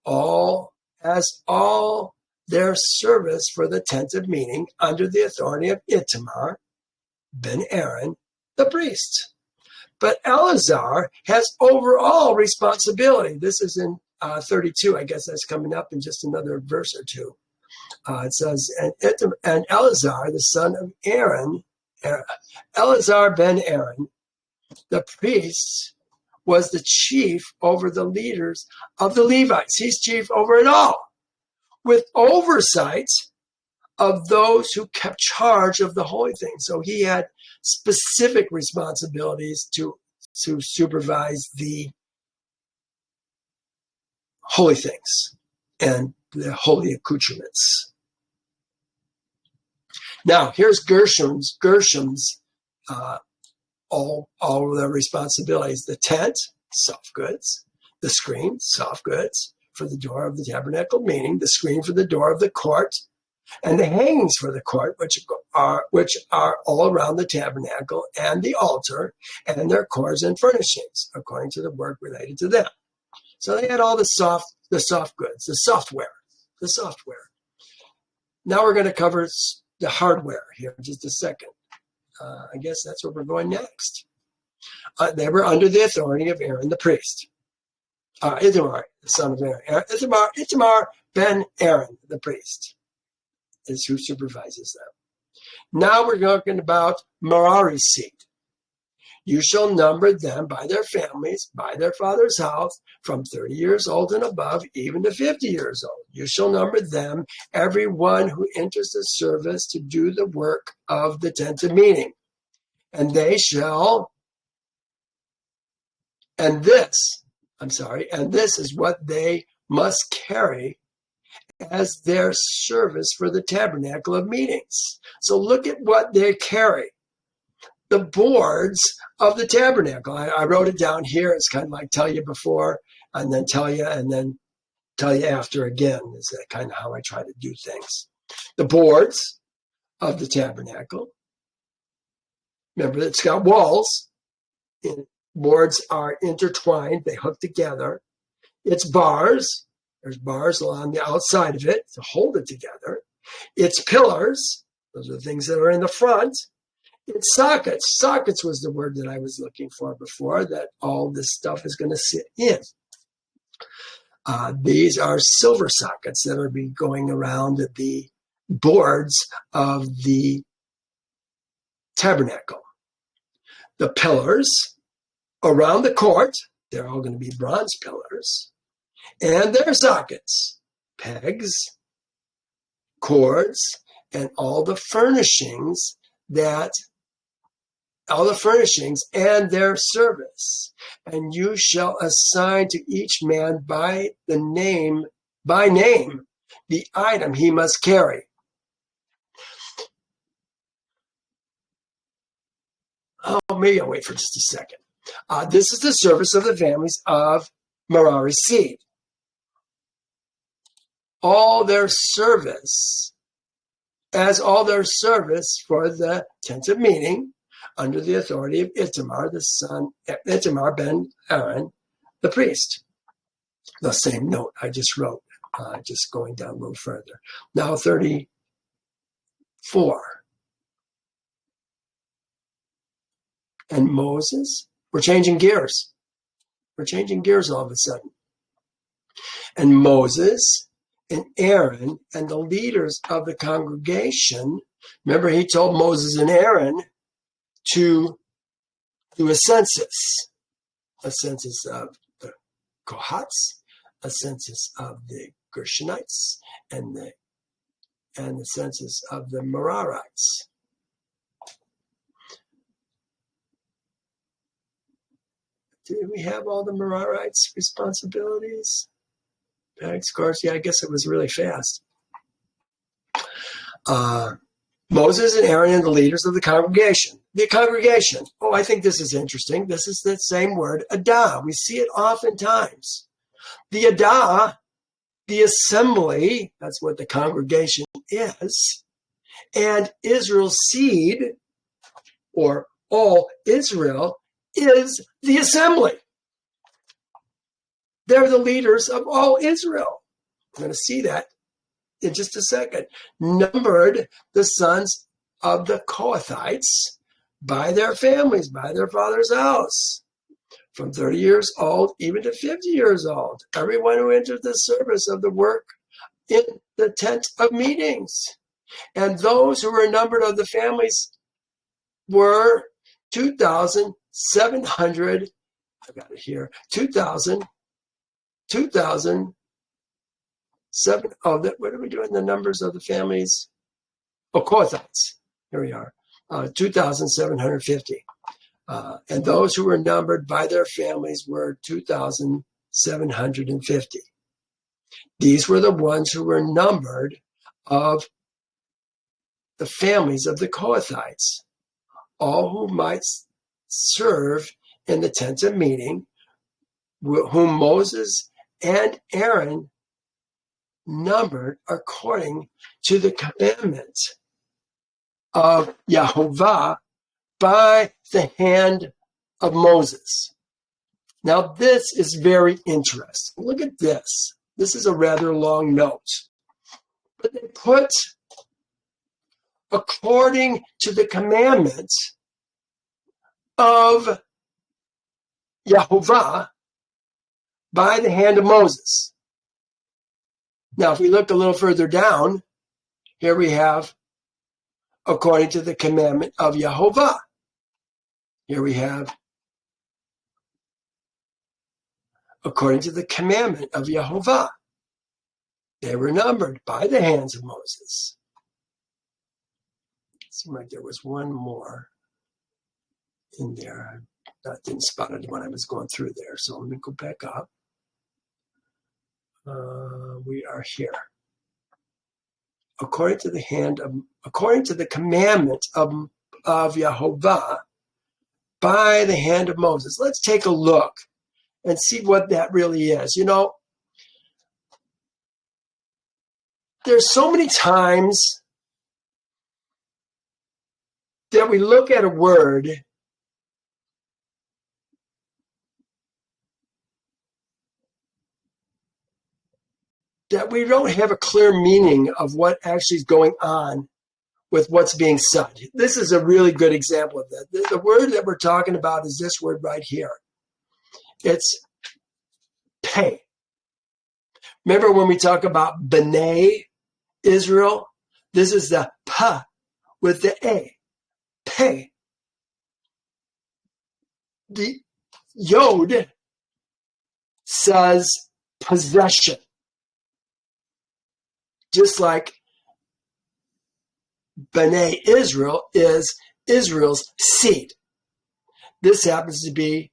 All their service for the tent of meeting under the authority of Ithamar ben Aaron, the priest. But Eleazar has overall responsibility. This is in 32. I guess that's coming up in just another verse or two. It says, and Eleazar, the son of Aaron, Eleazar ben Aaron, the priest, was the chief over the leaders of the Levites. He's chief over it all, with oversight of those who kept charge of the holy things. So he had specific responsibilities to supervise the holy things and the holy accoutrements. Now, here's Gershom's all of their responsibilities. The tent, soft goods. The screen, soft goods, for the door of the tabernacle, meaning the screen for the door of the court, and the hangings for the court, which are all around the tabernacle and the altar, and their cords and furnishings, according to the work related to them. So they had all the soft goods, the software. Now we're going to cover the hardware here in just a second. I guess that's where we're going next. They were under the authority of Aaron the priest. Ithamar, the son of Aaron. Ithamar ben Aaron, the priest, is who supervises them. Now we're talking about Merari's seed. You shall number them by their families, by their father's house, from 30 years old and above, even to 50 years old. You shall number them, everyone who enters the service to do the work of the tent of meeting. And this is what they must carry as their service for the tabernacle of meetings. So look at what they carry. The boards of the tabernacle. I wrote it down here. It's kind of like tell you before and then tell you after again. Is that kind of how I try to do things. The boards of the tabernacle. Remember, it's got walls. Boards are intertwined. They hook together. It's bars. There's bars along the outside of it to hold it together. It's pillars. Those are the things that are in the front. It's sockets. Sockets was the word that I was looking for before, that all this stuff is going to sit in. These are silver sockets that are going around the boards of the tabernacle. The pillars around the court, they're all going to be bronze pillars, and their sockets, pegs, cords, and all the furnishings and their service. And you shall assign to each man by name, the item he must carry. Oh, maybe I'll wait for just a second. This is the service of the families of Merari's seed. All their service for the tent of meeting, under the authority of Ithamar ben Aaron, the priest. The same note I just wrote, just going down a little further. Now 34. And Moses, we're changing gears. We're changing gears all of a sudden. And Moses and Aaron and the leaders of the congregation, remember he told Moses and Aaron to do a census of the Kohats, a census of the Gershonites, and the census of the Merarites. Did we have all the Merarites' responsibilities? Of course, yeah, I guess it was really fast. Moses and Aaron and the leaders of the congregation. The congregation. Oh, I think this is interesting. This is the same word, adah. We see it oftentimes. The adah, the assembly, that's what the congregation is. And Israel's seed, or all Israel, is the assembly. They're the leaders of all Israel. I'm going to see that in just a second. Numbered the sons of the Kohathites by their families, by their father's house, from 30 years old even to 50 years old. Everyone who entered the service of the work in the tent of meetings. And those who were numbered of the families were 2,700. I got it here. 2,007. Oh, what are we doing? The numbers of the families? Oh, Kohathites. Here we are. 2,750. And those who were numbered by their families were 2,750. These were the ones who were numbered of the families of the Kohathites, all who might serve in the tent of meeting, whom Moses and Aaron numbered according to the commandment of Yehovah by the hand of Moses. Now, this is very interesting. Look at this. This is a rather long note. But they put, according to the commandment of Yehovah by the hand of Moses. Now, if we look a little further down, here we have, according to the commandment of Yehovah. Here we have, according to the commandment of Yehovah. They were numbered by the hands of Moses. It seemed like there was one more in there. I didn't spot it when I was going through there, so let me go back up. We are here. According to the commandment of Yehovah by the hand of Moses. Let's take a look and see what that really is. You know, there's so many times that we look at a word that we don't have a clear meaning of what actually is going on with what's being said. This is a really good example of that. The word that we're talking about is this word right here. It's pay. Remember when we talk about B'nai Israel? This is the pa with the a. Pay. The yod says possession. Just like B'nai Israel is Israel's seed. This happens to be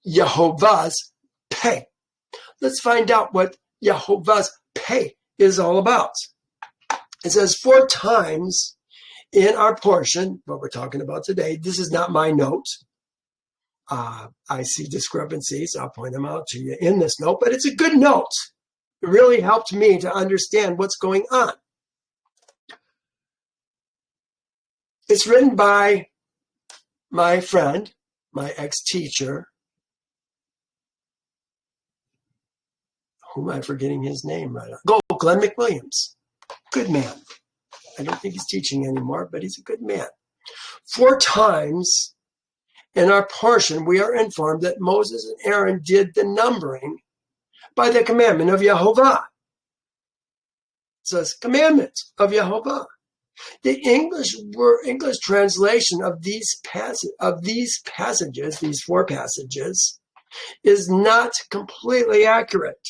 Yehovah's pay. Let's find out what Yehovah's pay is all about. It says 4 times in our portion, what we're talking about today. This is not my note. I see discrepancies. I'll point them out to you in this note, but it's a good note. It really helped me to understand what's going on. It's written by my friend, my ex-teacher, whom I'm forgetting his name right now. Glenn McWilliams. Good man. I don't think he's teaching anymore, but he's a good man. 4 times in our portion, we are informed that Moses and Aaron did the numbering by the commandment of Yehovah. It says, commandment of Yehovah. The English translation of these passages, these 4 passages, is not completely accurate.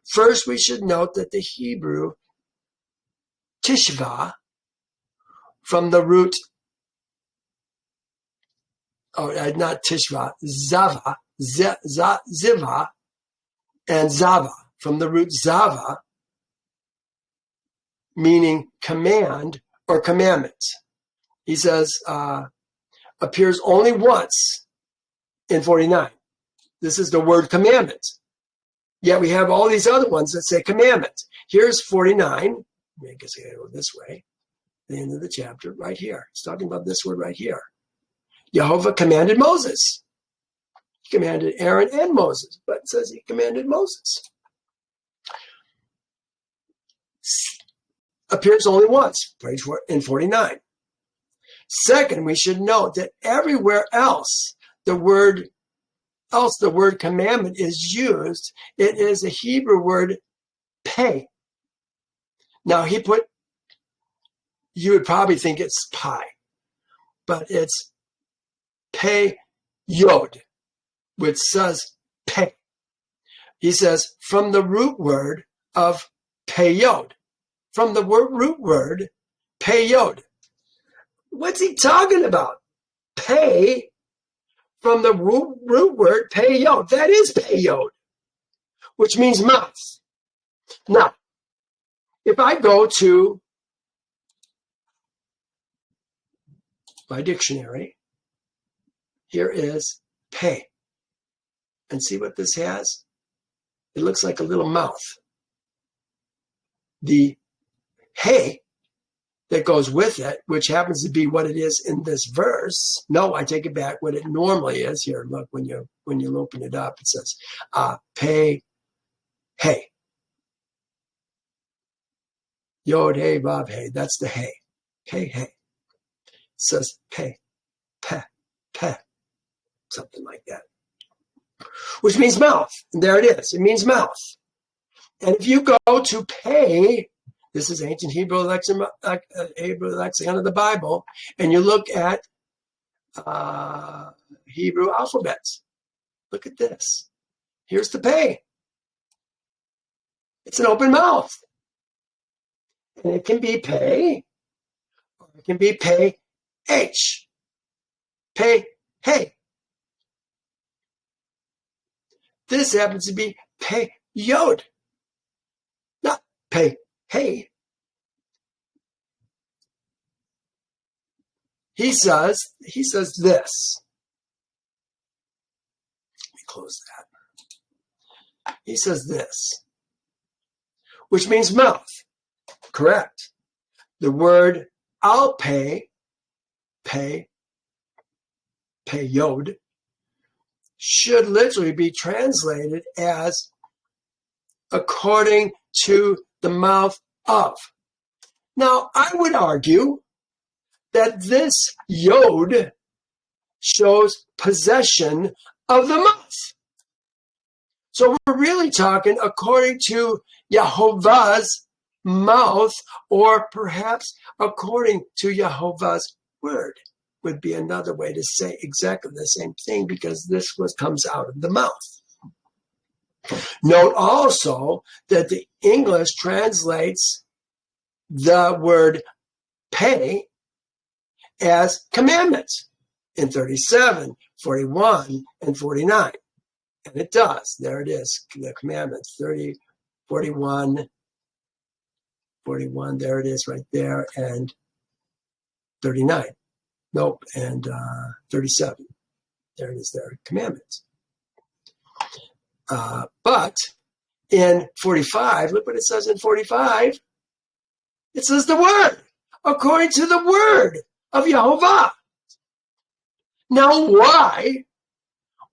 First, we should note that the Hebrew tishva, from the root, not tishva, zava, ziva, and zava, from the root zava, meaning command or commandment. He says, appears only once in 49. This is the word commandment. Yet we have all these other ones that say commandment. Here's 49. I guess I gotta go this way. The end of the chapter, right here. It's talking about this word right here. Yehovah commanded Moses. He commanded Aaron and Moses, but it says he commanded Moses. Appears only once, in 49. Second, we should note that everywhere else the word commandment is used, it is a Hebrew word pay. Now you would probably think it's pi, but it's pay yod, which says pay. He says from the root word of payod. From the root word payod. What's he talking about? Pay from the root word payod. That is payod, which means mouth. Now, if I go to my dictionary, here is pay. And see what this has? It looks like a little mouth. The hey that goes with it, which happens to be what it is in this verse. No, I take it back. What it normally is here. Look, when you open it up, it says pay hey. Yod hey vav hey. That's the hey. Pay hey. It says pay, peh, peh, something like that, which means mouth. And there it is. It means mouth. And if you go to pay, this is ancient Hebrew lexicon of the Bible, and you look at Hebrew alphabets. Look at this. Here's the pay. It's an open mouth. And it can be pay, or it can be pay H. Pay hey. This happens to be pay yod, not pay hey. He says this. Let me close that. He says this, which means mouth. Correct. The word I'll pay yod, should literally be translated as according to the mouth of. Now, I would argue that this yod shows possession of the mouth. So we're really talking according to Yehovah's mouth, or perhaps according to Yehovah's word would be another way to say exactly the same thing, because this comes out of the mouth. Note also that the English translates the word pay as commandments in 37, 41, and 49. And it does. There it is, the commandments, 30, 41, there it is right there, and 39. Nope, and 37. There it is, there, commandments. But in 45, look what it says in 45. It says the word, according to the word of Yehovah. Now, why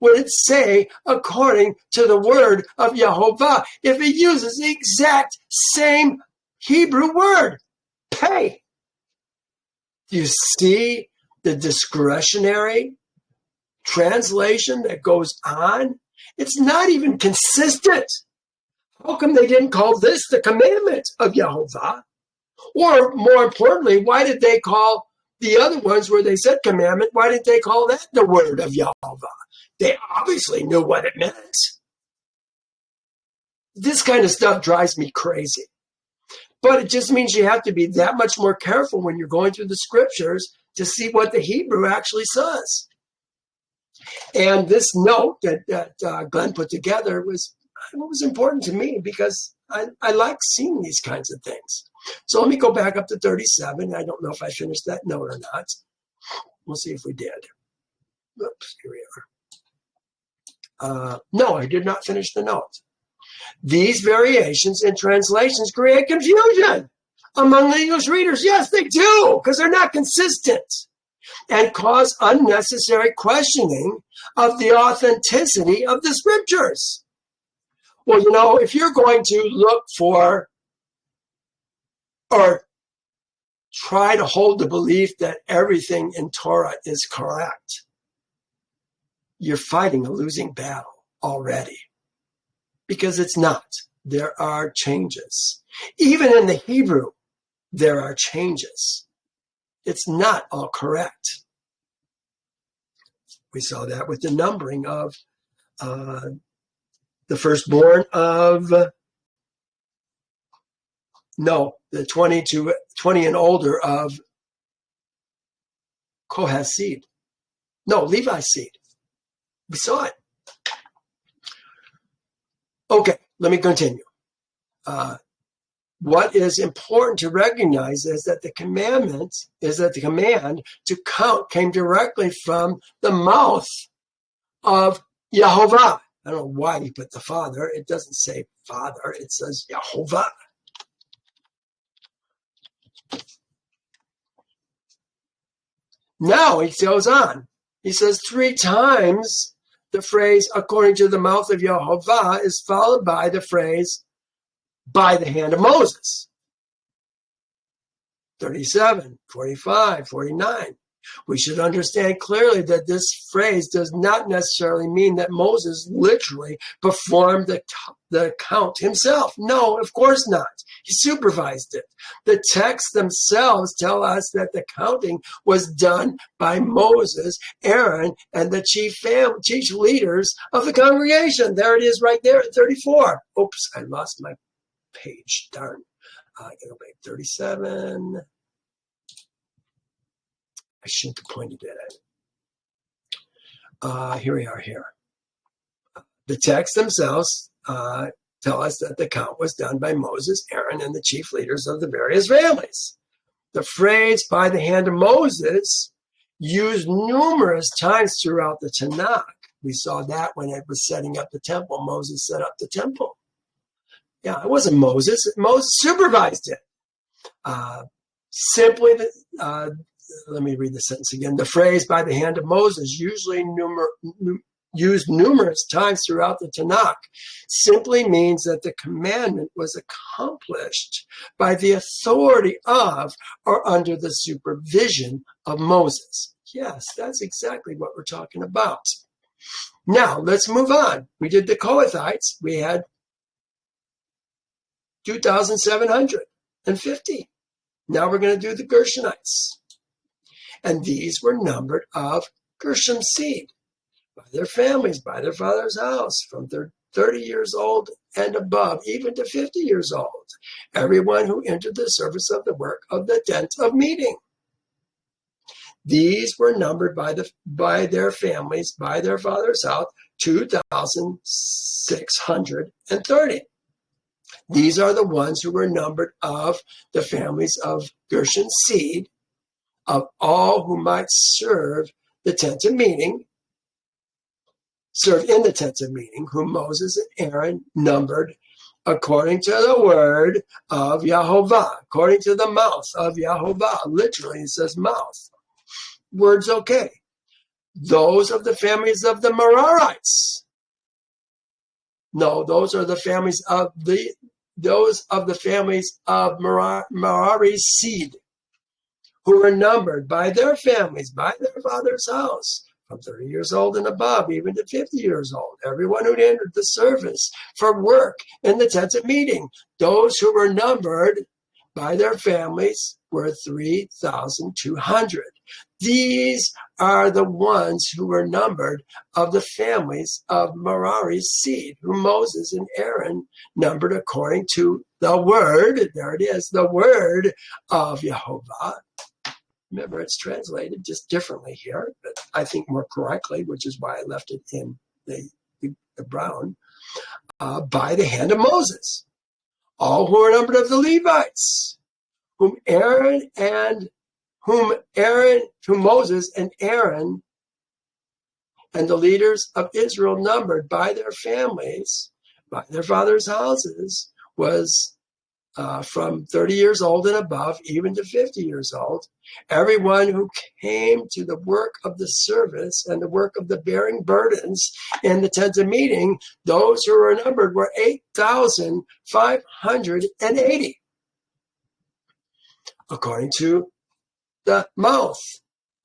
would it say according to the word of Yehovah if it uses the exact same Hebrew word, pay? Do you see the discretionary translation that goes on? It's not even consistent. How come they didn't call this the commandment of Yehovah? Or more importantly, why did they call the other ones where they said commandment, why didn't they call that the word of Yehovah? They obviously knew what it meant. This kind of stuff drives me crazy. But it just means you have to be that much more careful when you're going through the scriptures to see what the Hebrew actually says. And this note that Glenn put together was important to me, because I like seeing these kinds of things. So let me go back up to 37. I don't know if I finished that note or not. We'll see if we did. Oops, here we are. No, I did not finish the note. These variations in translations create confusion among the English readers. Yes, they do, because they're not consistent, and cause unnecessary questioning of the authenticity of the scriptures. Well, if you're going to look for or try to hold the belief that everything in Torah is correct, you're fighting a losing battle already, because it's not. There are changes. Even in the Hebrew, there are changes. It's not all correct. We saw that with the numbering of the firstborn of, the 20 and older of Kohath's seed. No, Levi's seed. We saw it. Okay, let me continue. what is important to recognize is that the command to count came directly from the mouth of Yehovah. I don't know why he put the Father. It doesn't say Father. It says Yehovah. Now he goes on. He says 3 times the phrase, according to the mouth of Yehovah, is followed by the phrase, by the hand of Moses. 37, 45, 49. We should understand clearly that this phrase does not necessarily mean that Moses literally performed the count himself. No, of course not. He supervised it. The texts themselves tell us that the counting was done by Moses, Aaron, and the chief leaders of the congregation. There it is right there at 34. Oops, I lost my page. Darn. I gotta go back 37. I shouldn't have pointed at it. Here we are here. The texts themselves tell us that the count was done by Moses, Aaron, and the chief leaders of the various families. The phrase, by the hand of Moses, used numerous times throughout the Tanakh. We saw that when it was setting up the temple. Moses set up the temple. Yeah, it wasn't Moses. Moses supervised it. Let me read the sentence again. The phrase, by the hand of Moses, usually used numerous times throughout the Tanakh, simply means that the commandment was accomplished by the authority of or under the supervision of Moses. Yes, that's exactly what we're talking about. Now, let's move on. We did the Kohathites. We had 2,750. Now we're going to do the Gershonites. And these were numbered of Gershom's seed, by their families, by their father's house, from 30 years old and above, even to 50 years old. Everyone who entered the service of the work of the tent of meeting. These were numbered by their families, by their father's house, 2,630. These are the ones who were numbered of the families of Gershon's seed, of all who might serve the tent of meeting, serve in the tent of meeting, whom Moses and Aaron numbered according to the word of Yehovah, according to the mouth of Yehovah. Literally, it says mouth. Word's okay. Those of the families of the Merarites. No, those are the families of Merari's seed, who were numbered by their families, by their father's house, from 30 years old and above, even to 50 years old. Everyone who entered the service for work in the tent of meeting. Those who were numbered by their families were 3,200. These are the ones who were numbered of the families of Merari's seed, whom Moses and Aaron numbered according to the word, there it is, the word of Yehovah. Remember, it's translated just differently here, but I think more correctly, which is why I left it in the brown, by the hand of Moses. All who are numbered of the Levites, whom Moses and Aaron and the leaders of Israel numbered by their families, by their fathers' houses, was from 30 years old and above, even to 50 years old. Everyone who came to the work of the service and the work of the bearing burdens in the tent of meeting, those who were numbered were 8,580. According to the mouth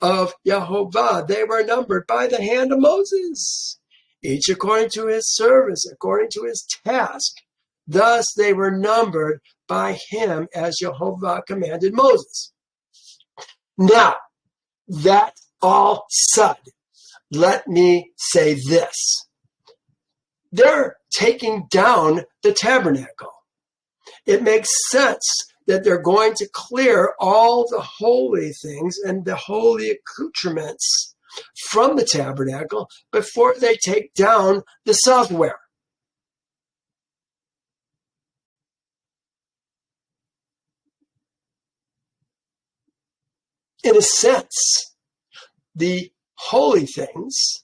of Yehovah, they were numbered by the hand of Moses, each according to his service, according to his task. Thus they were numbered by him as Yehovah commanded Moses. Now, that all said, let me say this. They're taking down the tabernacle. It makes sense that they're going to clear all the holy things and the holy accoutrements from the tabernacle before they take down the software. in a sense, the holy things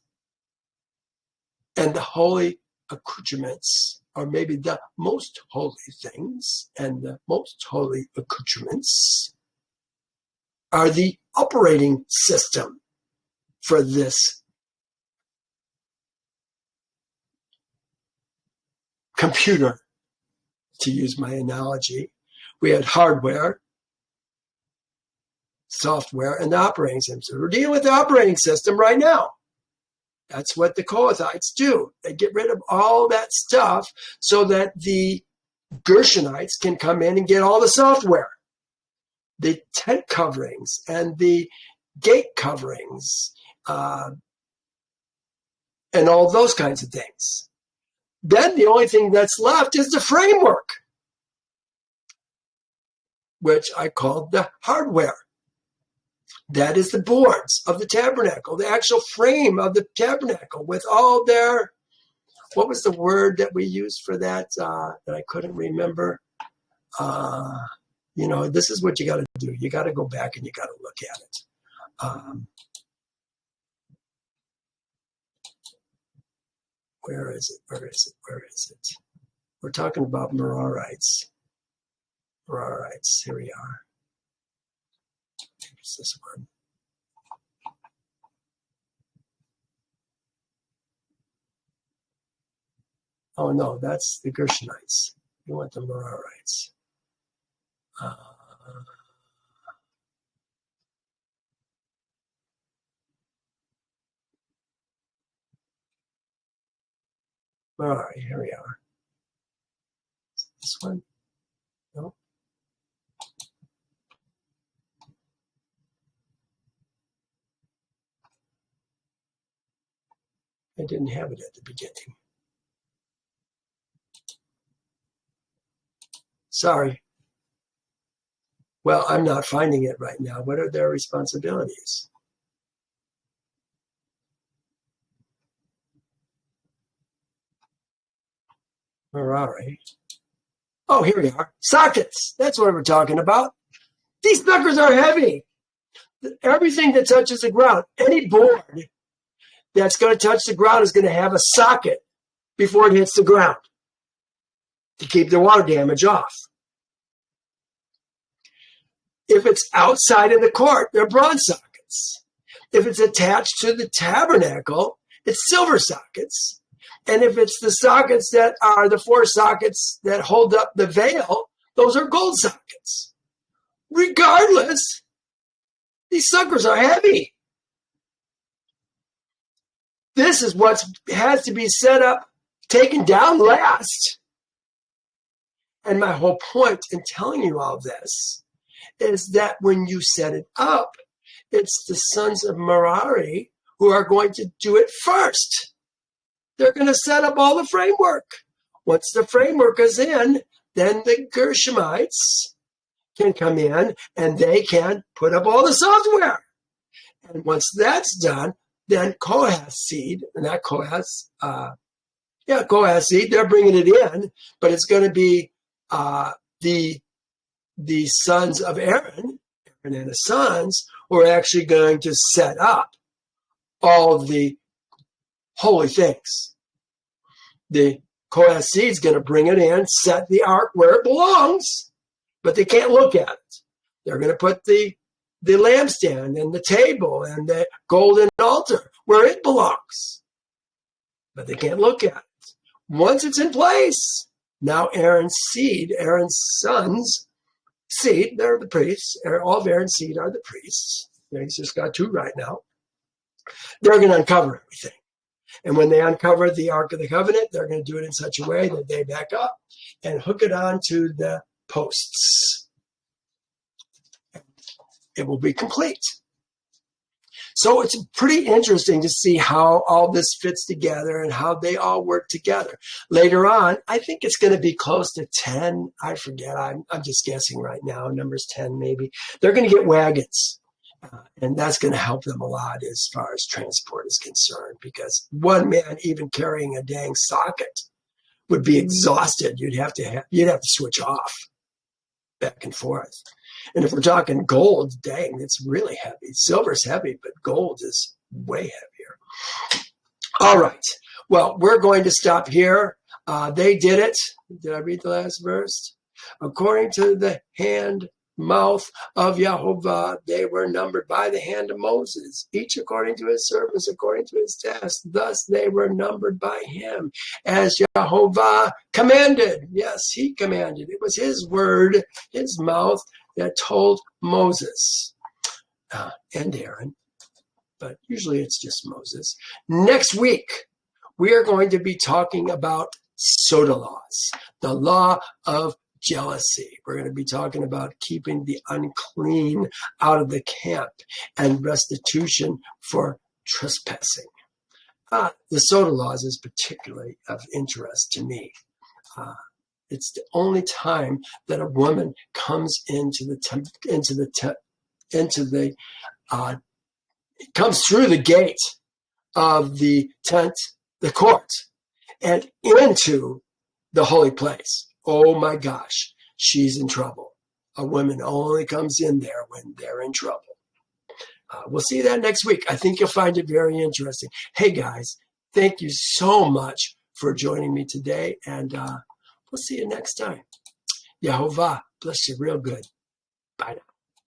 and the holy accoutrements, or maybe the most holy things and the most holy accoutrements, are the operating system for this computer, to use my analogy. We had hardware, software, and the operating system. We're dealing with the operating system right now. That's what the Kohathites do. They get rid of all that stuff so that the Gershonites can come in and get all the software, the tent coverings and the gate coverings, and all those kinds of things. Then the only thing that's left is the framework, which I called the hardware. That is the boards of the tabernacle, the actual frame of the tabernacle with all their, what was the word that we used for that that I couldn't remember? This is what you got to do. You got to go back and you got to look at it. Where is it? Where is it? Where is it? We're talking about Merarites. Merarites. Here we are. It's this one. Oh no, that's the Gershonites. You want the Merarites. Merari, here we are. This one? No. I didn't have it at the beginning. Sorry. Well, I'm not finding it right now. What are their responsibilities? Merari. Oh, here we are. Sockets. That's what we're talking about. These suckers are heavy. Everything that touches the ground, any board that's going to touch the ground is going to have a socket before it hits the ground to keep the water damage off. If it's outside in the court, they're bronze sockets. If it's attached to the tabernacle, it's silver sockets. And if it's the sockets that are the 4 sockets that hold up the veil, those are gold sockets. Regardless, these suckers are heavy. This is what has to be set up, taken down last. And my whole point in telling you all this is that when you set it up, it's the sons of Merari who are going to do it first. They're going to set up all the framework. Once the framework is in, then the Gershonites can come in and they can put up all the software. And once that's done, then Kohath's seed, and that Kohath's, Kohath's seed, they're bringing it in, but it's going to be the sons of Aaron and his sons, who are actually going to set up all the holy things. The Kohath seed is going to bring it in, set the ark where it belongs, but they can't look at it. They're going to put the lampstand and the table and the golden altar where it belongs, but they can't look at it. Once it's in place, now Aaron's seed, Aaron's sons' seed, they're the priests. All of Aaron's seed are the priests. He's just got 2 right now. They're going to uncover everything. And when they uncover the Ark of the Covenant, they're going to do it in such a way that they back up and hook it onto the posts. It will be complete. So it's pretty interesting to see how all this fits together and how they all work together. Later on, I think it's going to be close to 10. I forget. I'm just guessing right now. Numbers 10 maybe. They're going to get wagons. And that's going to help them a lot as far as transport is concerned, because one man even carrying a dang socket would be exhausted. You'd have to switch off back and forth. And if we're talking gold, dang, it's really heavy. Silver's heavy, but gold is way heavier. All right. Well, we're going to stop here. They did it. Did I read the last verse? According to the mouth of Yehovah, they were numbered by the hand of Moses, each according to his service, according to his task. Thus they were numbered by him, as Yehovah commanded. Yes, he commanded. It was his word, his mouth, that told Moses and Aaron, but usually it's just Moses. Next week, we are going to be talking about soda laws, the law of jealousy. We're going to be talking about keeping the unclean out of the camp and restitution for trespassing. The soda laws is particularly of interest to me. It's the only time that a woman comes comes through the gate of the tent, the court, and into the holy place. Oh my gosh, she's in trouble. A woman only comes in there when they're in trouble. We'll see that next week. I think you'll find it very interesting. Hey guys, thank you so much for joining me today, and we'll see you next time. Yehovah bless you real good. Bye now.